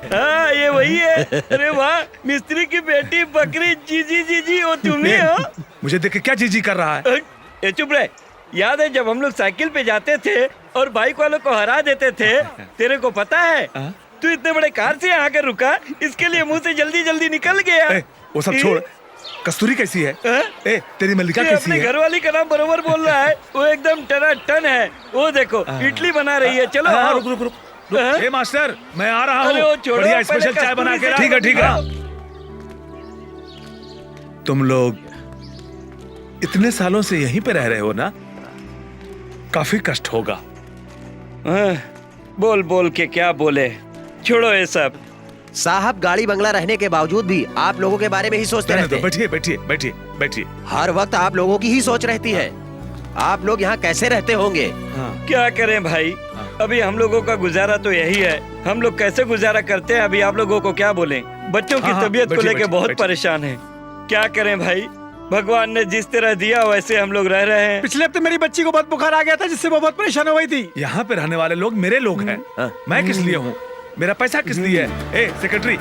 हाँ, ये वही है। अरे वाह, मिस्त्री की बेटी बकरी जीजी जीजी हो तुमने हो? मुझे देख के क्या जीजी कर रहा है? ये चुप रहे। याद है जब हम लोग साइकिल पे जाते थे और बाइक वालों को हरा देते थे? तेरे को पता है? तू इतने बड़े कार से आकर रुका, इसके लिए मुंह से जल्दी जल्दी निकल गया। वो सब छोड़, कस्तूरी कैसी है? तेरी मल्लिका कैसी अपने है? घर वाली का नाम बरोबर बोल रहा है, वो एकदम टनाटन है। वो देखो इडली बना रही है। चलो रुक रुक रुक। ए मास्टर, मैं आ रहा अरे वो हूँ, छोड़ो, बढ़िया पहले स्पेशल चाय बना के। ठीक है ठीक है। तुम लोग इतने सालों से यहीं पे रह रहे हो ना, काफी कष्ट होगा। बोल बोल के क्या बोले, छोड़ो ये सब। साहब, गाड़ी बंगला रहने के बावजूद भी आप लोगों के बारे में ही सोचते रहते हैं। बैठिए बैठिए बैठिए बैठिए। हर वक्त आप लोगों की ही सोच रहती है। आप लोग यहाँ कैसे रहते होंगे? क्या करें भाई, अभी हम लोगों का गुजारा तो यही है। हम लोग कैसे गुजारा करते हैं, अभी आप लोगों को क्या बोलें। बच्चों की तबीयत को लेके बहुत परेशान है। क्या करें भाई, भगवान ने जिस तरह दिया वैसे हम लोग रह रहे हैं। पिछले हफ्ते मेरी बच्ची को बहुत बुखार आ गया था, जिससे वो बहुत परेशान हो गई थी। यहाँ पे रहने वाले लोग मेरे लोग हैं। मैं किस लिए हूँ? मेरा पैसा किस लिए है? सेक्रेटरी,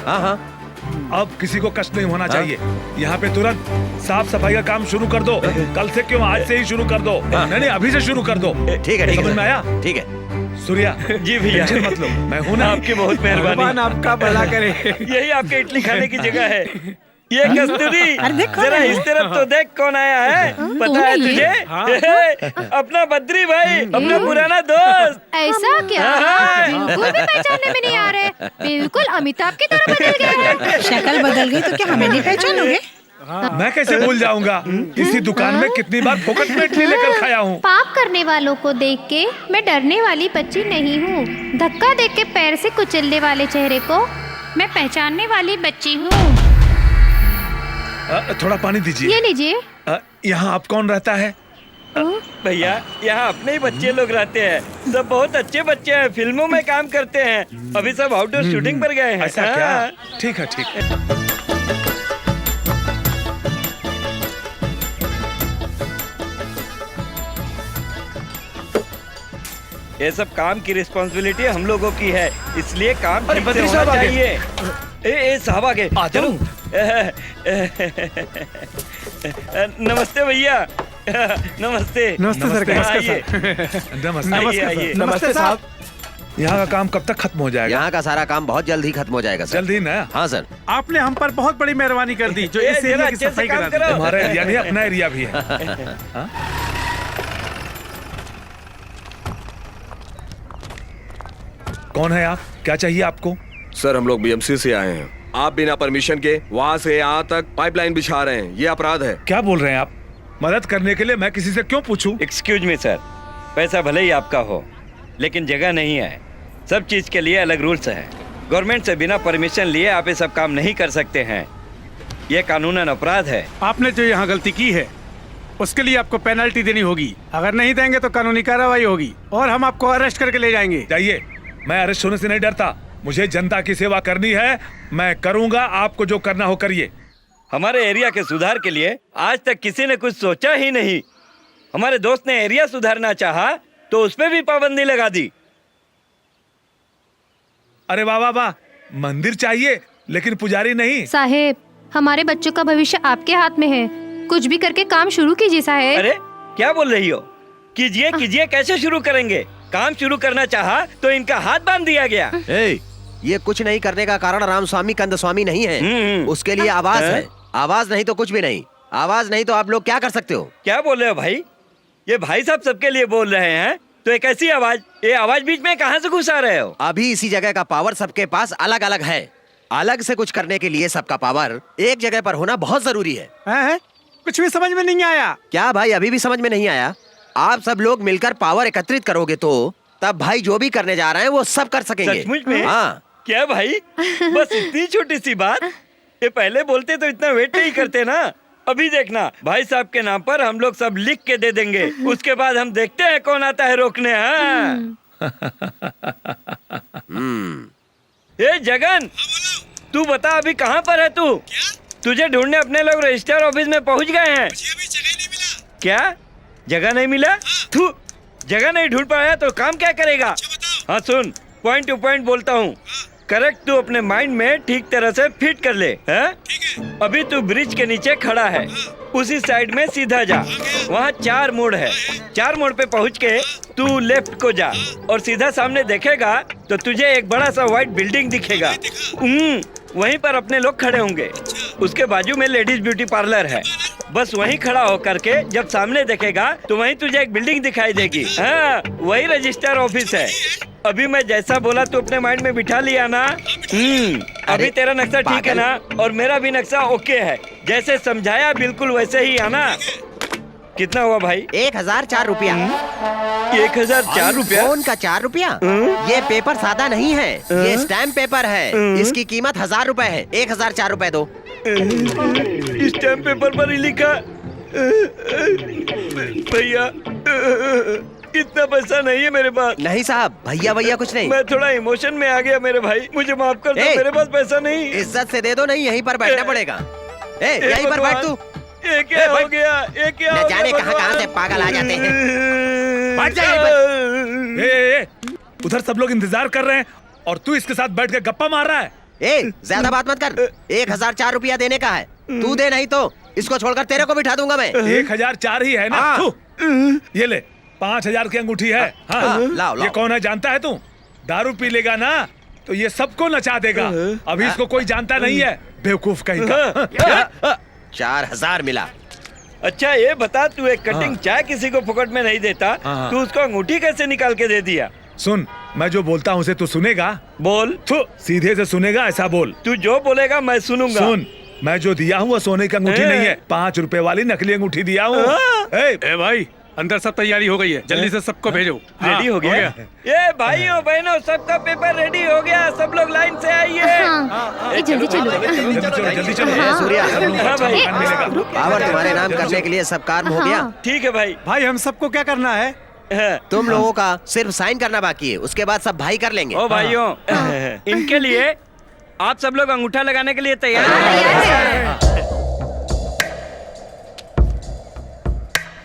अब किसी को कष्ट नहीं होना चाहिए। यहाँ पे तुरंत साफ सफाई का काम शुरू कर दो। कल से क्यों, आज से ही शुरू कर दो। नहीं, अभी से शुरू कर दो। ठीक है, समझ में आया? ठीक है सूर्या जी भैया, मत लो, मैं हूँ ना। आपकी बहुत मेहरबानी, आपका भला करे। यही आपके इडली खाने की जगह है। ये कस्तूरी, जरा इस तरफ तो देख कौन आया है। पता है तुझे? अपना बद्री भाई, अपना पुराना दोस्त। ऐसा क्या? बिल्कुल भी पहचानने में नहीं आ रहे, बिल्कुल अमिताभ की तरह बदल गए। शक्ल बदल गई तो क्या हमें नहीं पहचानोगे? मैं कैसे भूल जाऊंगा? इसी दुकान में कितनी बार फोकट में इडली लेकर खाया हूँ। पाप करने वालों को देख के मैं डरने वाली बच्ची नहीं हूँ। धक्का देके के पैर से कुचलने वाले चेहरे को मैं पहचानने वाली बच्ची हूँ। थोड़ा पानी दीजिए। ये लीजिए। यहाँ आप कौन रहता है? भैया, यहाँ अपने ही बच्चे लोग रहते हैं। सब बहुत अच्छे बच्चे हैं, फिल्मों में काम करते हैं। अभी सब आउटडोर शूटिंग पर गए हैं। ऐसा क्या? ठीक है ठीक है। ये सब काम की रिस्पॉन्सिबिलिटी हम लोगों की है, इसलिए काम ठीक से होना चाहिए। ए साहब आगे चलो। नमस्ते भैया। नमस्ते। नमस्ते सर। नमस्ते नमस्ते साहब। यहाँ का काम कब तक खत्म हो जाएगा? यहाँ का सारा काम बहुत जल्द ही खत्म हो जाएगा सर। जल्द ही ना? हाँ सर। आपने हम पर बहुत बड़ी मेहरबानी कर दी जो इस एरिया की सफाई करा दी। तुम्हारा एरिया नहीं, अपना एरिया भी है। हाँ? कौन है आप? क्या चाहिए आपको? सर हम लोग बीएमसी से आए हैं। आप बिना परमिशन के वहाँ से यहाँ तक पाइपलाइन बिछा रहे हैं, ये अपराध है। क्या बोल रहे हैं आप? मदद करने के लिए मैं किसी से क्यों पूछूं? एक्सक्यूज मी सर, पैसा भले ही आपका हो लेकिन जगह नहीं है। सब चीज के लिए अलग रूल्स है। गवर्नमेंट से बिना परमिशन लिए आप ये सब काम नहीं कर सकते हैं। ये कानूनन अपराध है। आपने जो यहाँ गलती की है उसके लिए आपको पेनल्टी देनी होगी। अगर नहीं देंगे तो कानूनी कार्रवाई होगी और हम आपको अरेस्ट करके ले जाएंगे। जाइए, मैं अरेस्ट होने से नहीं डरता। मुझे जनता की सेवा करनी है, मैं करूंगा। आपको जो करना हो करिए। हमारे एरिया के सुधार के लिए आज तक किसी ने कुछ सोचा ही नहीं। हमारे दोस्त ने एरिया सुधारना चाहा तो उस पे भी पाबंदी लगा दी। अरे वाह वाह वाह, मंदिर चाहिए लेकिन पुजारी नहीं। साहेब, हमारे बच्चों का भविष्य आपके हाथ में है। कुछ भी करके काम शुरू कीजिए साहेब। अरे क्या बोल रही हो? कीजिए कीजिए, कैसे शुरू करेंगे? काम शुरू करना चाहा तो इनका हाथ बांध दिया गया। ये कुछ नहीं करने का कारण रामस्वामी कंदस्वामी नहीं है, उसके लिए आवाज है। आवाज नहीं तो कुछ भी नहीं। आवाज नहीं तो आप लोग क्या कर सकते हो? क्या बोल रहे हो भाई? ये भाई साहब सबके लिए बोल रहे हैं तो एक ऐसी आवाज, ये आवाज बीच में कहाँ से घुसा रहे हो? अभी इसी जगह का पावर सबके पास अलग अलग है। अलग से कुछ करने के लिए सबका पावर एक जगह पर होना बहुत जरूरी है। कुछ भी समझ में नहीं आया। क्या भाई अभी भी समझ में नहीं आया? आप सब लोग मिलकर पावर एकत्रित करोगे तो तब भाई जो भी करने जा रहे हैं वो सब कर सकेंगे। सचमुच में? हाँ। क्या भाई, बस इतनी छोटी सी बात? ये पहले बोलते तो इतना वेट नहीं करते ना। अभी देखना, भाई साहब के नाम पर हम लोग सब लिख के दे देंगे। उसके बाद हम देखते हैं कौन आता है रोकने। ये जगन, तू बता अभी कहाँ पर है तू? तुझे ढूंढने अपने लोग रजिस्टर ऑफिस में पहुँच गए हैं। क्या जगह नहीं मिला? तू जगह नहीं ढूंढ पाया तो काम क्या करेगा? हाँ सुन, पॉइंट टू पॉइंट बोलता हूँ। करेक्ट तू अपने माइंड में ठीक तरह से फिट कर ले। है? अभी तू ब्रिज के नीचे खड़ा है, उसी साइड में सीधा जा। वहाँ 4 मोड़ है। 4 मोड़ पे पहुँच के तू लेफ्ट को जा और सीधा सामने देखेगा तो तुझे एक बड़ा सा व्हाइट बिल्डिंग दिखेगा। वहीं पर अपने लोग खड़े होंगे। उसके बाजू में लेडीज ब्यूटी पार्लर है। बस वहीं खड़ा होकर के जब सामने देखेगा तो वहीं तुझे एक बिल्डिंग दिखाई देगी। हाँ, वही रजिस्टर ऑफिस है। अभी मैं जैसा बोला तू अपने माइंड में बिठा लिया ना? अभी तेरा नक्शा ठीक है ना? और मेरा भी नक्शा ओके है। जैसे समझाया बिल्कुल वैसे ही आना। कितना हुआ भाई? 1004 रुपया। 1004 रुपया? फोन का 4 रुपया? ये पेपर सादा नहीं है, ये स्टैम्प पेपर है। इसकी कीमत 1000 रुपए है। 1004 रुपए दो। स्टैम्प पेपर पर ही लिखा। भैया इतना पैसा नहीं है मेरे पास। नहीं साहब, भैया भैया कुछ नहीं। मैं थोड़ा इमोशन में आ गया मेरे भाई, मुझे माफ कर दो। मेरे पास पैसा नहीं। इज्जत से दे दो, नहीं यहीं पर बैठना पड़ेगा। यहीं पर बैठ तू। ये क्या हो गया? ये क्या हो गया? न जाने कहां से पागल आ जाते हैं। बैठ जा यहीं पर। उधर सब लोग इंतजार कर रहे हैं और तू इसके साथ बैठ के गप्पा मार रहा है। ज्यादा बात मत कर। 1004 रुपया देने का है। तू दे, नहीं तो इसको छोड़कर तेरे को बिठा दूंगा मैं। 1004 ही है ना? ये ले, 5000 की अंगूठी है। हाँ, लाओ। ये कौन है जानता है तू? दारू पी लेगा ना तो ये सबको नचा देगा। अभी इसको कोई जानता नहीं है, बेवकूफ कहीं का। 4000 मिला। अच्छा ये बता, तू एक कटिंग चाय किसी को फुकट में नहीं देता, तू उसको अंगूठी कैसे निकाल के दे दिया? सुन, मैं जो बोलता हूँ उसे तू सुनेगा? बोल। सीधे से सुनेगा, ऐसा बोल। तू जो बोलेगा मैं सुनूंगा। सुन, मैं जो दिया हूँ वो सोने की अंगूठी नहीं है, 5 रुपए वाली नकली अंगूठी दिया हूँ। भाई अंदर सब तैयारी हो गई है, जल्दी से सबको भेजो। रेडी हो गया? ये भाइयों बहनों सबका पेपर रेडी हो गया, सब लोग लाइन से आइए। जल्दी चलो। जल्दी चलो। सूर्या, भाई पावर तुम्हारे नाम करने के लिए सब काम हो गया। ठीक है भाई। भाई हम सबको क्या करना है? तुम लोगों का सिर्फ साइन करना बाकी है, उसके बाद सब भाई कर लेंगे। ओ भाइयों, इनके लिए आप सब लोग अंगूठा लगाने के लिए तैयार हैं?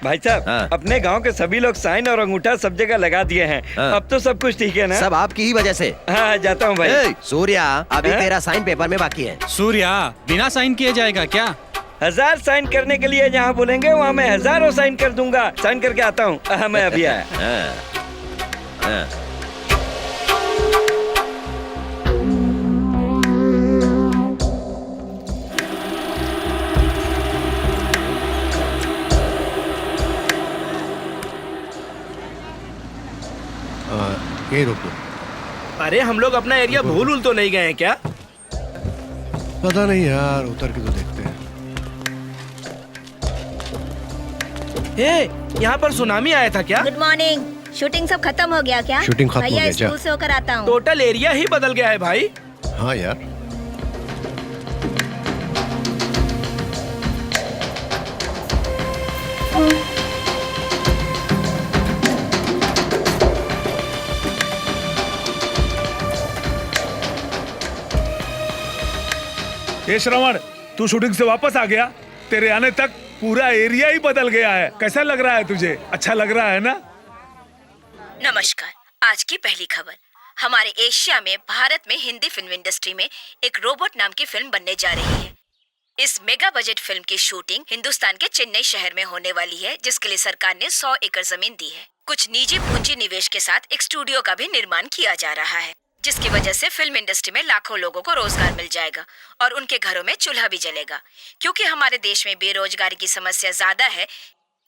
भाई साहब, अपने गांव के सभी लोग साइन और अंगूठा सब जगह लगा दिए हैं। अब तो सब कुछ ठीक है ना? सब आपकी ही वजह से। हाँ, जाता हूँ भाई। सूर्या, अभी तेरा साइन पेपर में बाकी है। सूर्या, बिना साइन किए जाएगा क्या? 1000 साइन करने के लिए जहाँ बोलेंगे वहाँ मैं हजारों साइन कर दूंगा। साइन करके आता हूँ। मैं अभी आया। यही रोक दो। अरे हम लोग अपना एरिया भूल तो नहीं गए हैं क्या? पता नहीं यार, उतर के तो देखते हैं। यहाँ पर सुनामी आया था क्या? Good morning. शूटिंग सब खत्म हो गया क्या? शूटिंग खत्म हो भैया गया, जा। स्कूल से होकर आता हूँ। टोटल एरिया ही बदल गया है भाई। हाँ यार, ये श्रवण, तू शूटिंग से वापस आ गया? तेरे आने तक पूरा एरिया ही बदल गया है। कैसा लग रहा है तुझे? अच्छा लग रहा है ना? नमस्कार। आज की पहली खबर। हमारे एशिया में, भारत में हिंदी फिल्म इंडस्ट्री में एक रोबोट नाम की फिल्म बनने जा रही है। इस मेगा बजट फिल्म की शूटिंग हिंदुस्तान के चेन्नई शहर में होने वाली है, जिसके लिए सरकार ने 100 एकड़ जमीन दी है। कुछ निजी पूंजी निवेश के साथ एक स्टूडियो का भी निर्माण किया जा रहा है, जिसकी वजह से फिल्म इंडस्ट्री में लाखों लोगों को रोजगार मिल जाएगा और उनके घरों में चूल्हा भी जलेगा। क्योंकि हमारे देश में बेरोजगारी की समस्या ज्यादा है,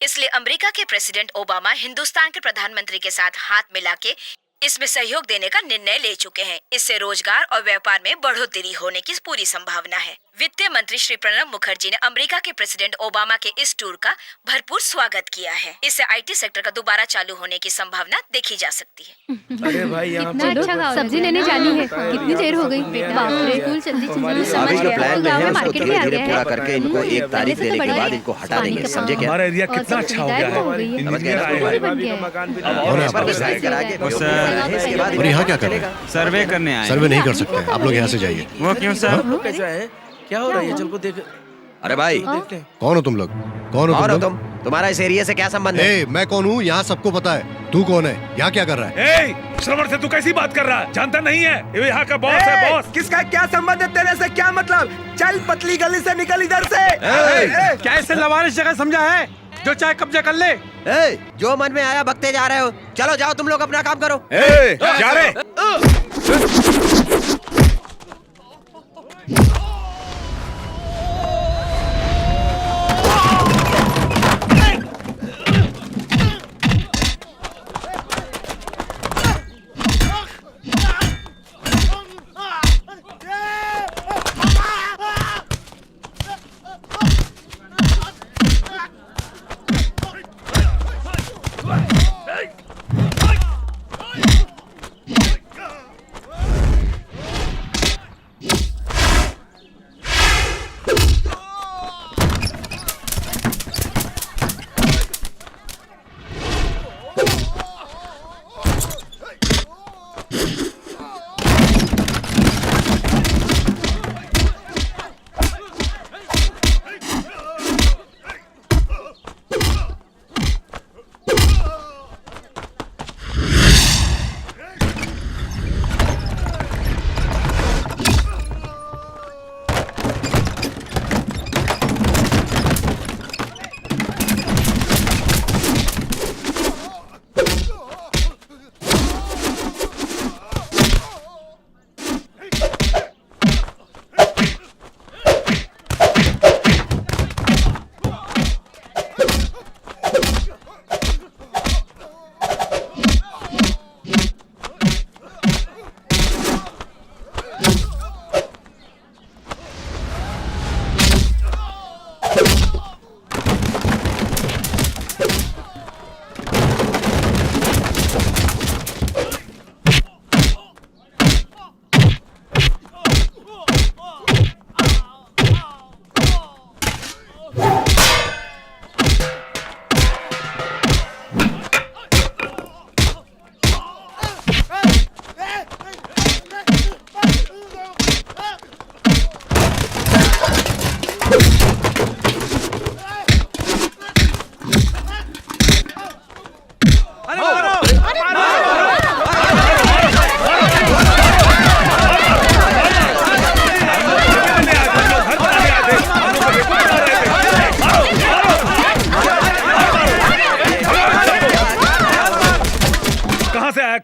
इसलिए अमेरिका के प्रेसिडेंट ओबामा हिंदुस्तान के प्रधानमंत्री के साथ हाथ मिला के इसमें सहयोग देने का निर्णय ले चुके हैं। इससे रोजगार और व्यापार में बढ़ोतरी होने की पूरी संभावना है। वित्त मंत्री श्री प्रणब मुखर्जी ने अमेरिका के प्रेसिडेंट ओबामा के इस टूर का भरपूर स्वागत किया है। इससे आईटी सेक्टर का दोबारा चालू होने की संभावना देखी जा सकती है। अरे भाई यहाँ अच्छा सब्जी लेने जानी है, कितनी देर हो गई? बाप रे, स्कूल जल्दी अभी जो प्लान में है उसको धीरे धीरे पूरा करके इनको 1 तारीख देने के बाद इनको हटा देंगे, समझे क्या? हमारा एरिया कितना अच्छा हो गया है। इंजीनियर आए हैं। और यहाँ क्या कर रहे हैं? सर्वे करने आए। सर्वे नहीं कर सकते, आप लोग यहाँ से जाइए। वो क्यों सर? कैसा है? क्या हो रहा है? चल को देख। अरे भाई, कौन हो तुम लोग? कौन हो और तुम हो लोग? तुम्हारा इस एरिया से क्या संबंध है? ए, मैं कौन हूँ यहाँ सबको पता है। तू कौन है? यहाँ क्या कर रहा है? ए, श्रवण से तू कैसी बात कर रहा है? जानता नहीं है ये यहाँ का बॉस है, बॉस। किसका क्या संबंध है तेरे से? क्या मतलब? चल पतली गली से निकल इधर से। क्या इससे लवारिस जगह समझा है जो चाहे कब्जा कर ले? जो मन में आया बकते जा रहे हो। चलो जाओ, तुम लोग अपना काम करो। जा रहे।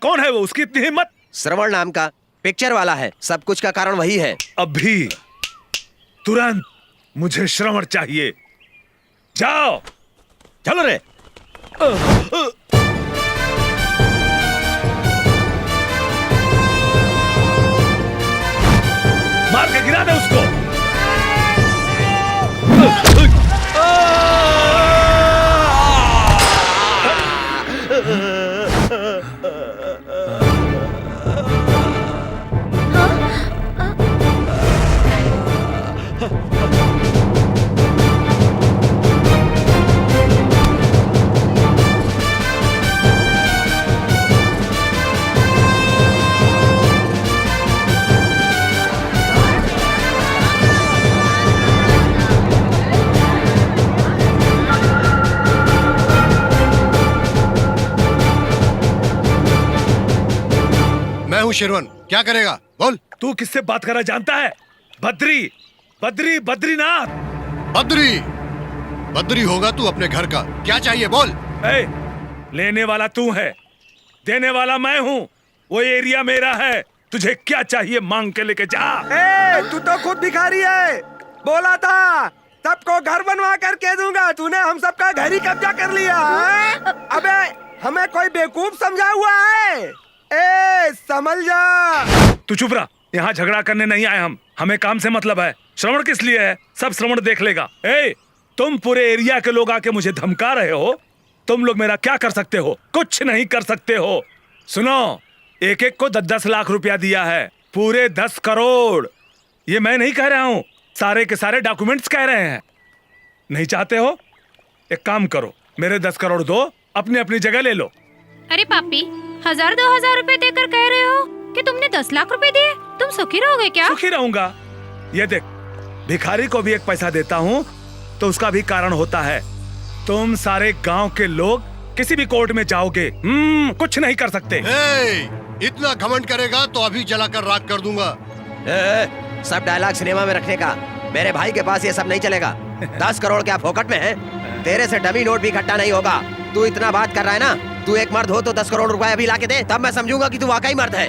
कौन है वो? उसकी इतनी हिम्मत? श्रवण नाम का पिक्चर वाला है। सब कुछ का कारण वही है। अभी तुरंत मुझे श्रवण चाहिए। जाओ, चलो रे। मैं हूँ शेरवन, क्या करेगा बोल। तू किससे बात करना जानता है? बद्री, बद्री, बद्रीनाथ। बद्री, बद्री होगा तू अपने घर का। क्या चाहिए बोल। ए, लेने वाला तू है, देने वाला मैं हूँ। वो एरिया मेरा है, तुझे क्या चाहिए मांग के लेके जा। तू तो खुद भिखारी है। बोला था सबको घर बनवा करके दूंगा, तूने हम सबका घर ही कब्जा कर लिया है? अबे हमें कोई बेवकूफ समझा हुआ है? समझ जा। तू चुप रहा, यहाँ झगड़ा करने नहीं आए हम। हमें काम से मतलब है। श्रवण किस लिए है? सब श्रवण देख लेगा। तुम पूरे एरिया के लोग आके मुझे धमका रहे हो। तुम लोग मेरा क्या कर सकते हो? कुछ नहीं कर सकते हो। सुनो, एक एक को 10-10 लाख रुपया दिया है, पूरे 10 करोड़। ये मैं नहीं कह रहा हूँ, सारे के सारे डॉक्यूमेंट्स कह रहे हैं। नहीं चाहते हो? एक काम करो, मेरे 10 करोड़ दो, अपनी अपनी जगह ले लो। अरे पापी, 1000-2000 रुपए देकर कह रहे हो कि तुमने 10 लाख रुपए दिए? तुम सुखी रहोगे क्या? सुखी रहूंगा। ये देख, भिखारी को भी एक पैसा देता हूँ तो उसका भी कारण होता है। तुम सारे गांव के लोग किसी भी कोर्ट में जाओगे, कुछ नहीं कर सकते। इतना घमंड करेगा तो अभी जलाकर राख कर दूंगा। सब डायलॉग सिनेमा में रखने का। मेरे भाई के पास ये सब नहीं चलेगा। 10 करोड़ क्या फोकट में है? तेरे से डमी नोट भी इकट्ठा नहीं होगा। तू इतना बात कर रहा है ना, तू एक मर्द हो तो 10 करोड़ रुपए अभी लाके दे, तब मैं समझूंगा कि तू वाकई मर्द है।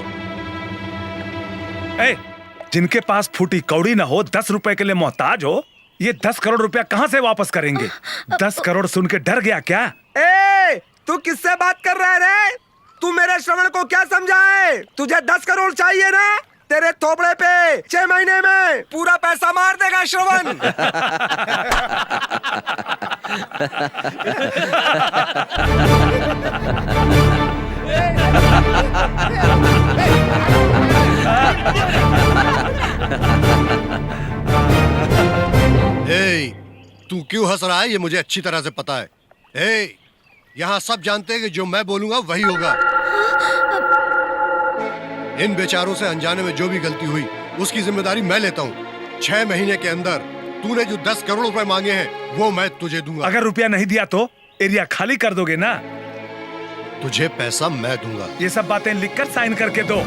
जिनके पास फूटी कौड़ी ना हो, 10 रुपए के लिए मोहताज हो, ये 10 करोड़ रुपया कहाँ से वापस करेंगे? 10 करोड़ सुन के डर गया क्या? तू किससे बात कर रहा है रे? तू मेरे श्रवण को क्या समझा है? तुझे 10 करोड़ चाहिए ना? तेरे थोपड़े पे 6 महीने में पूरा पैसा मार देगा श्रवण। तू क्यों हंस रहा है ये मुझे अच्छी तरह से पता है। यहाँ सब जानते हैं कि जो मैं बोलूंगा वही होगा। इन बेचारों से अनजाने में जो भी गलती हुई उसकी जिम्मेदारी मैं लेता हूँ। 6 महीने के अंदर तूने जो 10 करोड़ रुपए मांगे हैं वो मैं तुझे दूंगा। अगर रुपया नहीं दिया तो एरिया खाली कर दोगे ना? तुझे पैसा मैं दूंगा। ये सब बातें लिखकर साइन करके दो।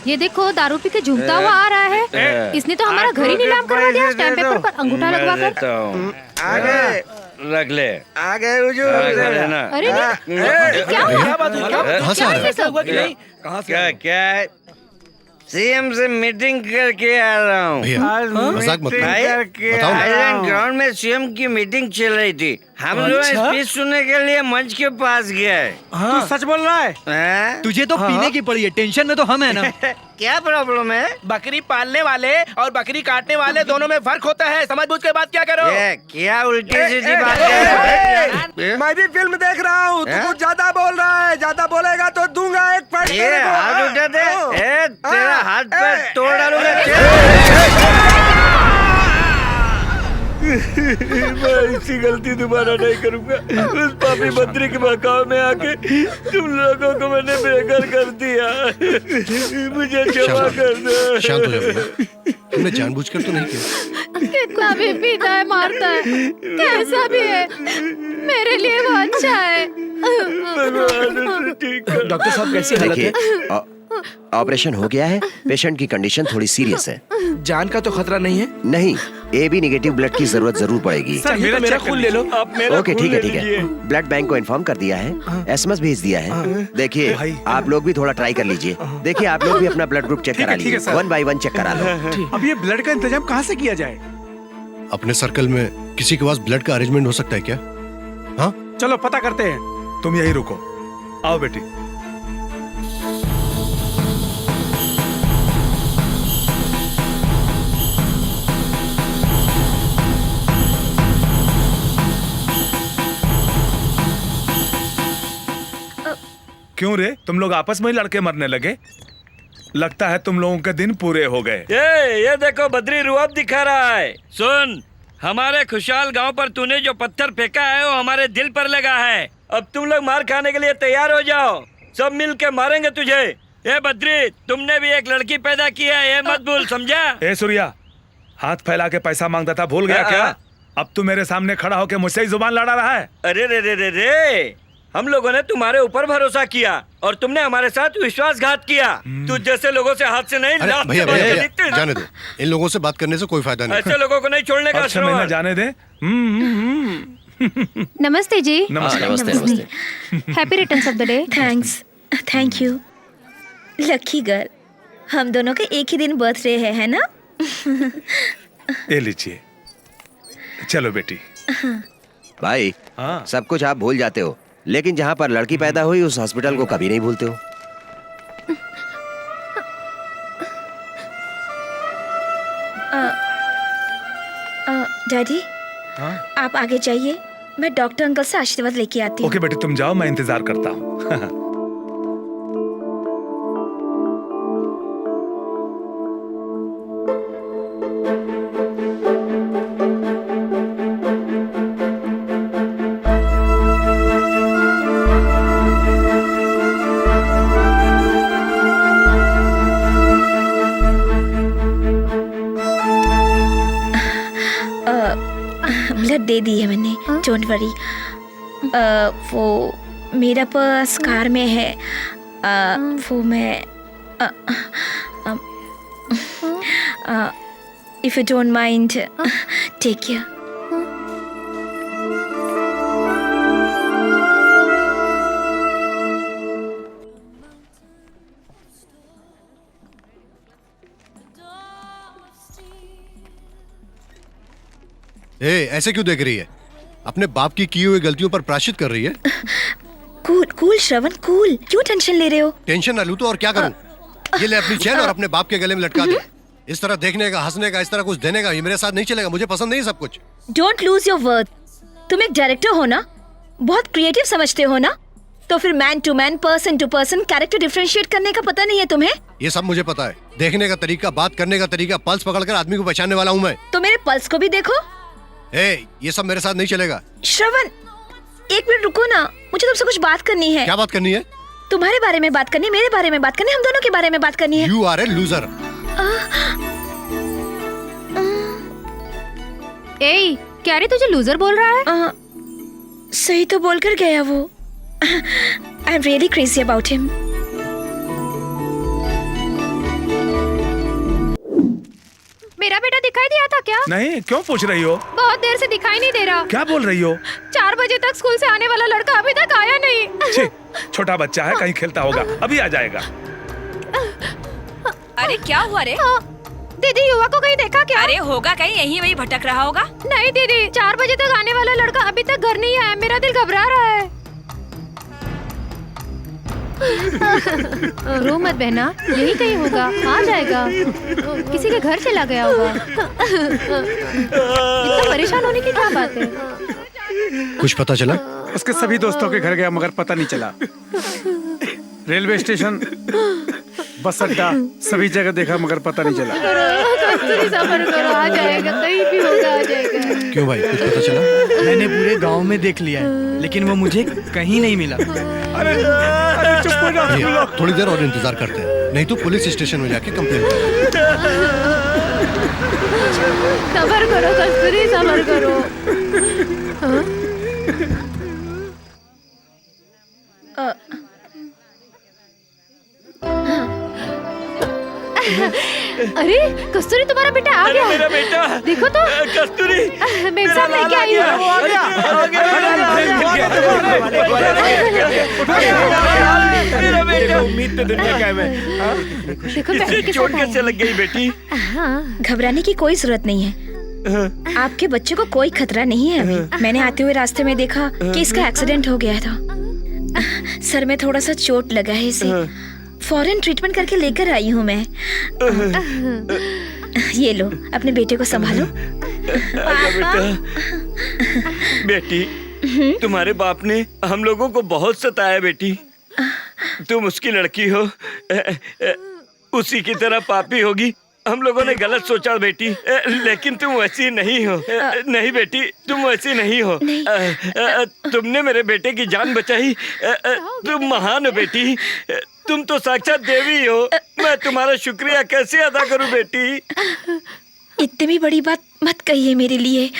ये देखो, दारू पी के झूमता हुआ आ रहा है। इसने तो हमारा घर ही नीलाम करवा दिया, स्टैम्प पेपर पर अंगूठा लगवा कर। आगे रख ले, आगे हुजूर। अरे क्या हुआ? क्या सीएम से मीटिंग करके आ रहा हूँ। मजाक मत करो। आइलैंड ग्राउंड में सीएम की मीटिंग चल रही थी। हम लोग स्पीच सुनने के लिए मंच के पास गए। तू सच बोल रहा है? तुझे तो पीने की पड़ी है, टेंशन में तो हम है ना। क्या प्रॉब्लम है? बकरी पालने वाले और बकरी काटने वाले दोनों में फर्क होता है। समझ बूझ के बात क्या करो। क्या उल्टी सीधी बात है? मैं भी फिल्म देख रहा हूँ। तू कुछ ज्यादा बोल रहा है। ज्यादा बोलेगा तो दूंगा एक फट। हाथ उठा दे। तेरा हाथ पे तोड़ डालूंगा। मैं ऐसी गलती दोबारा नहीं करूंगा। उस पापी बद्री के मकाम में आके तुम लोगों को मैंने बेघर कर दिया। मुझे क्षमा कर दो। शांत हो जाओ। तुमने जानबूझकर तो नहीं किया। कितना भी पीता है, मारता है, कैसा भी है, मेरे लिए वो अच्छा है। डॉक्टर साहब कैसी हालत है? ऑपरेशन हो गया है। पेशेंट की कंडीशन थोड़ी सीरियस है। जान का तो खतरा नहीं है? नहीं, AB नेगेटिव ब्लड की जरूरत जरूर पड़ेगी। सर मेरा खून ले लो। आप मेरा ओके, खून ठीक है ले ठीक है। लीजिए। ब्लड बैंक को इन्फॉर्म कर दिया है, SMS भेज दिया है। देखिए, आप लोग भी थोड़ा ट्राई कर लीजिए। देखिए, आप लोग भी अपना ब्लड ग्रुप चेक करा लीजिए। 1 by 1 चेक करा लो। अब ये ब्लड का इंतजाम कहाँ से किया जाए? अपने सर्कल में किसी के पास ब्लड का अरेंजमेंट हो सकता है क्या? हाँ, चलो पता करते हैं। तुम यही रुको, आओ बेटी। क्यों रे, तुम लोग आपस में ही लड़के मरने लगे? लगता है तुम लोगों के दिन पूरे हो गए। ये देखो, बद्री रुआब दिखा रहा है। सुन, हमारे खुशहाल गांव पर तूने जो पत्थर फेंका है वो हमारे दिल पर लगा है। अब तुम लोग मार खाने के लिए तैयार हो जाओ, सब मिल के मारेंगे तुझे। ये बद्री, तुमने भी एक लड़की पैदा की है, ये मत भूल, समझा? ए सूर्या, हाथ फैला के पैसा मांगता था, भूल गया क्या? अब तू मेरे सामने खड़ा होकर मुझसे ही जुबान लड़ा रहा है। अरे रे रे रे रे, हम लोगों ने तुम्हारे ऊपर भरोसा किया और तुमने हमारे साथ विश्वासघात किया। तू जैसे लोगों से हाथ से नहीं, अरे लात भैया से भैया मार के भैया, दिखते ना। जाने दो। इन लोगों से बात करने से कोई फायदा नहीं। ऐसे लोगों को नहीं छोड़ने का। अच्छा, महीना जाने दे। नमस्ते जी। नमस्ते नमस्ते। Happy returns of the day. Thanks, thank you. Lucky girl, हम दोनों के एक ही दिन बर्थडे है ना? ये लीजिए, चलो बेटी। भाई, हाँ। सब कुछ आप भूल जाते हो, लेकिन जहाँ पर लड़की पैदा हुई उस हॉस्पिटल को कभी नहीं भूलते हो। डैडी, आप आगे जाइए, मैं डॉक्टर अंकल से आशीर्वाद लेके आती हूँ। ओके बेटी, तुम जाओ, मैं इंतजार करता हूँ। ब्लड दे दी है मैंने, डोंट वरी। वो मेरा पर्स कार में है, वो मैं if you don't mind, take care. ऐसे क्यों देख रही है? अपने बाप की हुई गलतियों पर प्रायश्चित कर रही है। कूल कूल श्रवण, कूल। क्यों टेंशन ले रहे हो? टेंशन ना लूं तो और क्या करूं? ये ले अपनी चेन और अपने बाप के गले में लटका दे। इस तरह देखने का, हंसने का, इस तरह कुछ देने का, ये मेरे साथ नहीं चलेगा। मुझे पसंद नहीं सब कुछ। Don't lose your worth. तुम एक डायरेक्टर हो ना, बहुत क्रिएटिव समझते हो ना, तो फिर man to man, person to person character differentiate करने का पता नहीं है तुम्हें? ये सब मुझे पता है। देखने का तरीका, बात करने का तरीका, पल्स पकड़कर आदमी को पहचानने वाला हूँ मैं। तो मेरे पल्स को भी देखो। ये सब मेरे साथ नहीं चलेगा। श्रवण, एक मिनट रुको ना, मुझे तुमसे कुछ बात करनी है। क्या बात करनी है? तुम्हारे बारे में बात करनी है, मेरे बारे में बात करनी है, हम दोनों के बारे में बात करनी है। You are a loser. ए, क्या रे तुझे लूजर बोल रहा है? सही तो बोलकर गया वो। I am really crazy about him. मेरा बेटा दिखाई दिया था क्या? नहीं, क्यों पूछ रही हो? बहुत देर से दिखाई नहीं दे रहा। क्या बोल रही हो? 4 बजे तक स्कूल से आने वाला लड़का अभी तक आया नहीं। छी, छोटा बच्चा है, कहीं खेलता होगा, अभी आ जाएगा। अरे क्या हुआ रे? दीदी, युवा को कहीं देखा क्या? अरे होगा कहीं यहीं वहीं भटक रहा होगा। नहीं दीदी, 4 बजे तक आने वाला लड़का अभी तक घर नहीं आया। मेरा दिल घबरा रहा है। रो मत बहना, यही कहीं होगा, आ जाएगा। किसी के घर चला गया होगा। इतना परेशान होने की क्या बात है? कुछ पता चला? उसके सभी दोस्तों के घर गया मगर पता नहीं चला। रेलवे स्टेशन, बस अड्डा, सभी जगह देखा मगर पता नहीं चला। कस्तूरी सफर करो, आ जाएगा, कहीं भी होगा, आ जाएगा। क्यों भाई, कुछ पता चला? मैंने पूरे गांव में देख लिया है, लेकिन वो मुझे कहीं नहीं मिला। अरे चुप हो जाओ। थोड़ी देर और इंतजार करते हैं, नहीं तो पुलिस स्टेशन में जाके कंप्लेंट करें। सबर करो कस्तूरी, सबर करो। अरे कस्तूरी तुम्हारा बेटा आ गया। मेरा बेटा देखो तो कस्तूरी मेरे साथ लेके आई हूँ। मेरा बेटा उम्मीद तो दुनिया का है मैं। देखो इसे चोट कैसे लग गई बेटी? घबराने की कोई जरूरत नहीं है। आपके बच्चे को कोई खतरा नहीं है अभी। मैंने आते हुए रास्ते में देखा कि इसका एक्सीडेंट हो गया था। सर में थोड़ा सा चोट लगा है इसे। फौरन ट्रीटमेंट करके लेकर आई हूँ मैं। ये लो अपने बेटे को संभालो। बेटी तुम्हारे बाप ने हम लोगों को बहुत सताया बेटी। तुम उसकी लड़की हो, उसी की तरह पापी होगी। हम लोगों ने गलत सोचा बेटी, लेकिन तुम वैसी नहीं हो। नहीं बेटी तुम वैसी नहीं हो। तुमने मेरे बेटे की जान बचाई। तुम महान हो बेटी। तुम तो साक्षात देवी हो। मैं तुम्हारा शुक्रिया कैसे अदा करूं बेटी? इतनी भी बड़ी बात मत कहिए मेरे लिए।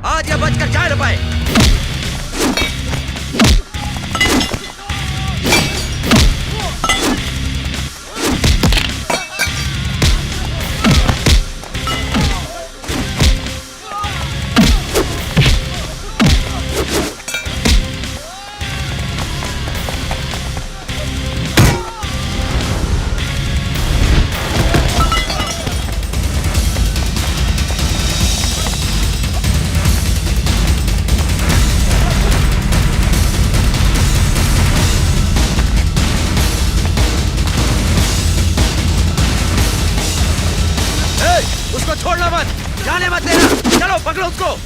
आज या बचकर जा न पाए। उसको छोड़ना मत, जाने मत देना। चलो पकड़ो उसको।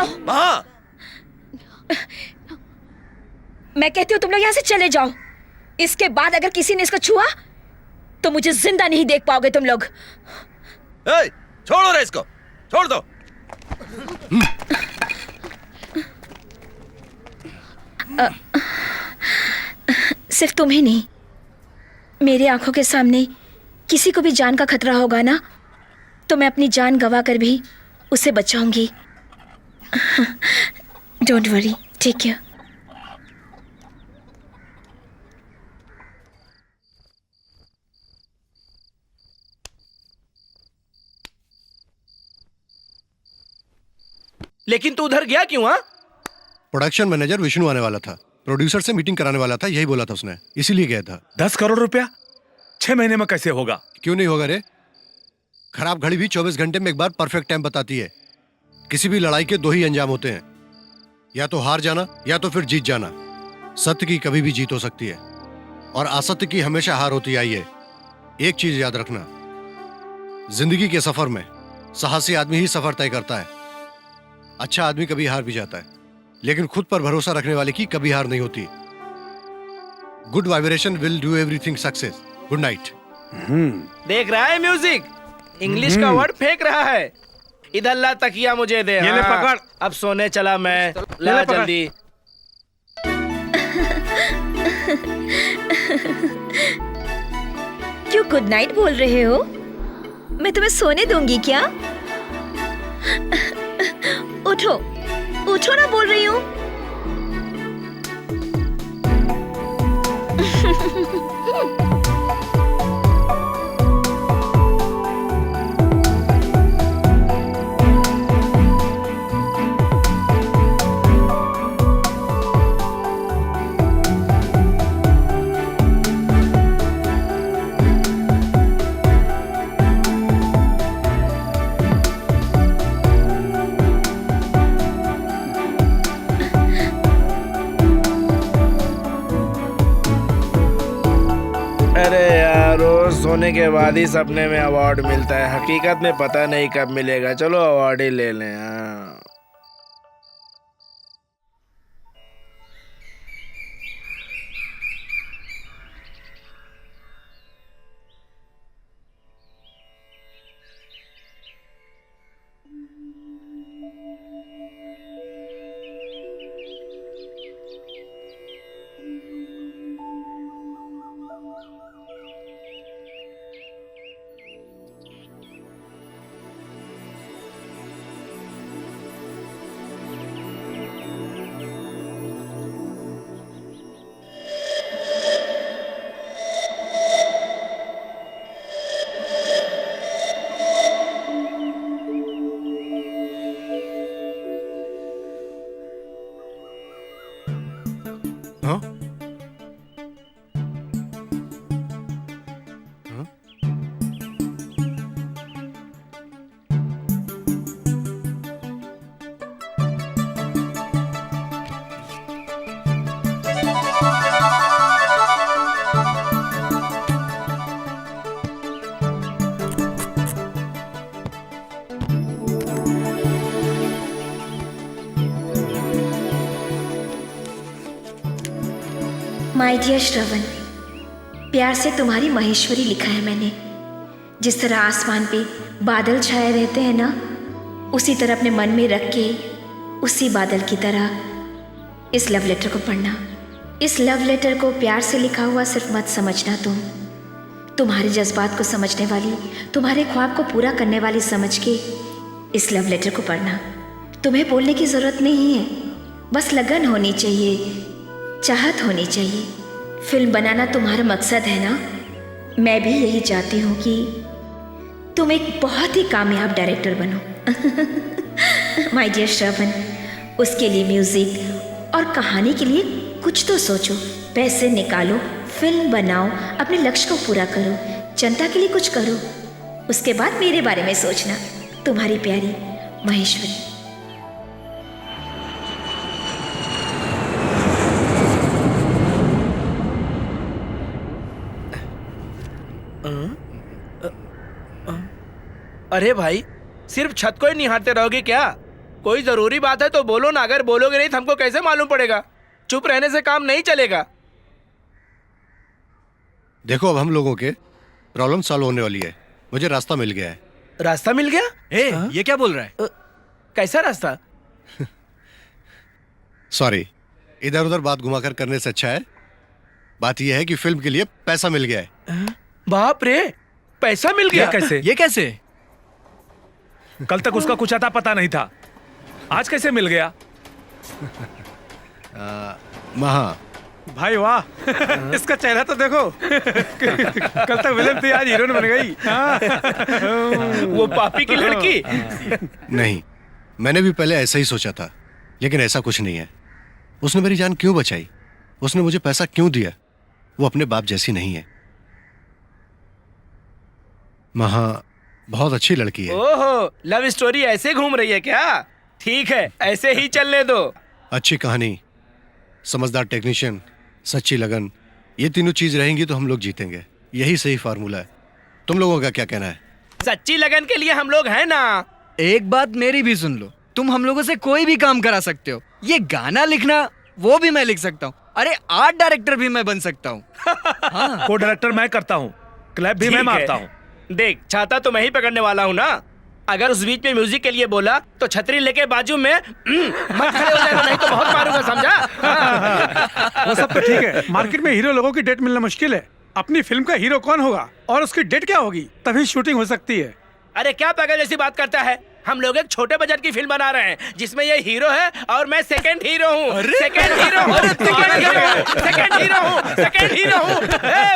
जाओ। मैं कहती हूँ तुम लोग यहाँ से चले जाओ। इसके बाद अगर किसी ने इसको छुआ तो मुझे जिंदा नहीं देख पाओगे तुम लोग। छोड़ो रे इसको, छोड़ दो। सिर्फ तुम्हें नहीं, मेरे आंखों के सामने किसी को भी जान का खतरा होगा ना, तो मैं अपनी जान गंवा कर भी उसे बचाऊंगी। Don't worry, take care. लेकिन तू उधर गया क्यों? हाँ, प्रोडक्शन मैनेजर विष्णु आने वाला था, प्रोड्यूसर से मीटिंग कराने वाला था, यही बोला था उसने, इसीलिए गया था। 10 करोड़ रुपया 6 महीने में कैसे होगा? क्यों नहीं होगा रे? खराब घड़ी भी 24 घंटे में एक बार परफेक्ट टाइम बताती है। किसी भी लड़ाई के 2 ही अंजाम होते हैं, या तो हार जाना या तो फिर जीत जाना। सत्य की कभी भी जीत हो सकती है और असत्य की हमेशा हार होती आई है। एक चीज याद रखना, जिंदगी के सफर में साहसी आदमी ही सफर तय करता है। अच्छा आदमी कभी हार भी जाता है, लेकिन खुद पर भरोसा रखने वाले की कभी हार नहीं होती। Good vibration will do everything success. Good night. देख रहा है म्यूजिक, इंग्लिश का वर्ड फेंक रहा है। इधर ला तकिया मुझे दे। ये ले पकड़। अब सोने चला मैं। ला जल्दी। क्यों गुड नाइट बोल रहे हो? मैं तुम्हें सोने दूंगी क्या? उठो, उठो ना बोल रही हूँ। अरे यार, रोज सोने के बाद ही सपने में अवार्ड मिलता है, हकीकत में पता नहीं कब मिलेगा। चलो अवार्ड ही ले लें। हाँ। हाँ? माय डियर श्रवण, प्यार से तुम्हारी महेश्वरी लिखा है मैंने। जिस तरह आसमान पे बादल छाए रहते हैं ना, उसी तरह अपने मन में रख के उसी बादल की तरह इस लव लेटर को पढ़ना। इस लव लेटर को प्यार से लिखा हुआ सिर्फ मत समझना, तुम्हारे जज्बात को समझने वाली, तुम्हारे ख्वाब को पूरा करने वाली समझ के इस लव लेटर को पढ़ना। तुम्हें बोलने की ज़रूरत नहीं है, बस लगन होनी चाहिए, चाहत होनी चाहिए। फिल्म बनाना तुम्हारा मकसद है ना? मैं भी यही चाहती हूँ कि तुम एक बहुत ही कामयाब डायरेक्टर बनो। माय डियर श्रवण, उसके लिए म्यूजिक और कहानी के लिए कुछ तो सोचो, पैसे निकालो, फिल्म बनाओ, अपने लक्ष्य को पूरा करो, जनता के लिए कुछ करो। उसके बाद मेरे बारे में सोचना। तुम्हारी प्यारी महेश्वरी। अरे भाई, सिर्फ छत को ही निहारते रहोगे क्या? कोई जरूरी बात है तो बोलो ना, अगर बोलोगे नहीं तो हमको कैसे मालूम पड़ेगा? चुप रहने से काम नहीं चलेगा। देखो अब हम लोगों के प्रॉब्लम सॉल्व होने वाली है। मुझे रास्ता मिल गया है। रास्ता मिल गया? ये क्या बोल रहा है? कैसा रास्ता? सॉरी, इधर उधर बात घुमाकर करने से अच्छा है बात यह है कि फिल्म के लिए पैसा मिल गया है। बाप रे, पैसा मिल गया? कैसे? ये कैसे? कल तक उसका कुछ अता पता नहीं था, आज कैसे मिल गया? महा भाई वाह, इसका चेहरा तो देखो। कल तक विलेन थी, आज हीरोइन बन गई। वो पापी की लड़की। नहीं, मैंने भी पहले ऐसा ही सोचा था, लेकिन ऐसा कुछ नहीं है। उसने मेरी जान क्यों बचाई, उसने मुझे पैसा क्यों दिया, वो अपने बाप जैसी नहीं है। महा बहुत अच्छी लड़की है। ओहो, लव स्टोरी ऐसे घूम रही है क्या? ठीक है, ऐसे ही चलने दो। अच्छी कहानी, समझदार टेक्नीशियन, सच्ची लगन, ये तीनों चीज रहेंगी तो हम लोग जीतेंगे। यही सही फार्मूला है। तुम लोगों का क्या कहना है? सच्ची लगन के लिए हम लोग हैं ना। एक बात मेरी भी सुन लो, तुम हम लोगों से कोई भी काम करा सकते हो। ये गाना लिखना वो भी मैं लिख सकता हूँ। अरे आर्ट डायरेक्टर भी मैं बन सकता हूँ। हाँ। को डायरेक्टर मैं करता हूँ, क्लैप भी मैं मारता हूँ। देख, छाता तो मैं ही पकड़ने वाला हूँ ना। अगर उस बीच में म्यूजिक के लिए बोला तो छतरी लेके बाजू में मत खड़े हो जाएगा, नहीं तो बहुत मारूंगा, समझा? वो सब तो ठीक है, मार्केट में हीरो लोगों की डेट मिलना मुश्किल है। अपनी फिल्म का हीरो कौन होगा और उसकी डेट क्या होगी, तभी शूटिंग हो सकती है। अरे क्या पागल जैसी बात करता है? हम लोग एक छोटे बजट की फिल्म बना रहे हैं जिसमें ये हीरो है और मैं सेकंड हीरो हूँ। सेकंड हीरो हूँ, सेकंड हीरो हूँ, सेकंड हीरो हूँ, सेकंड हीरो हूँ।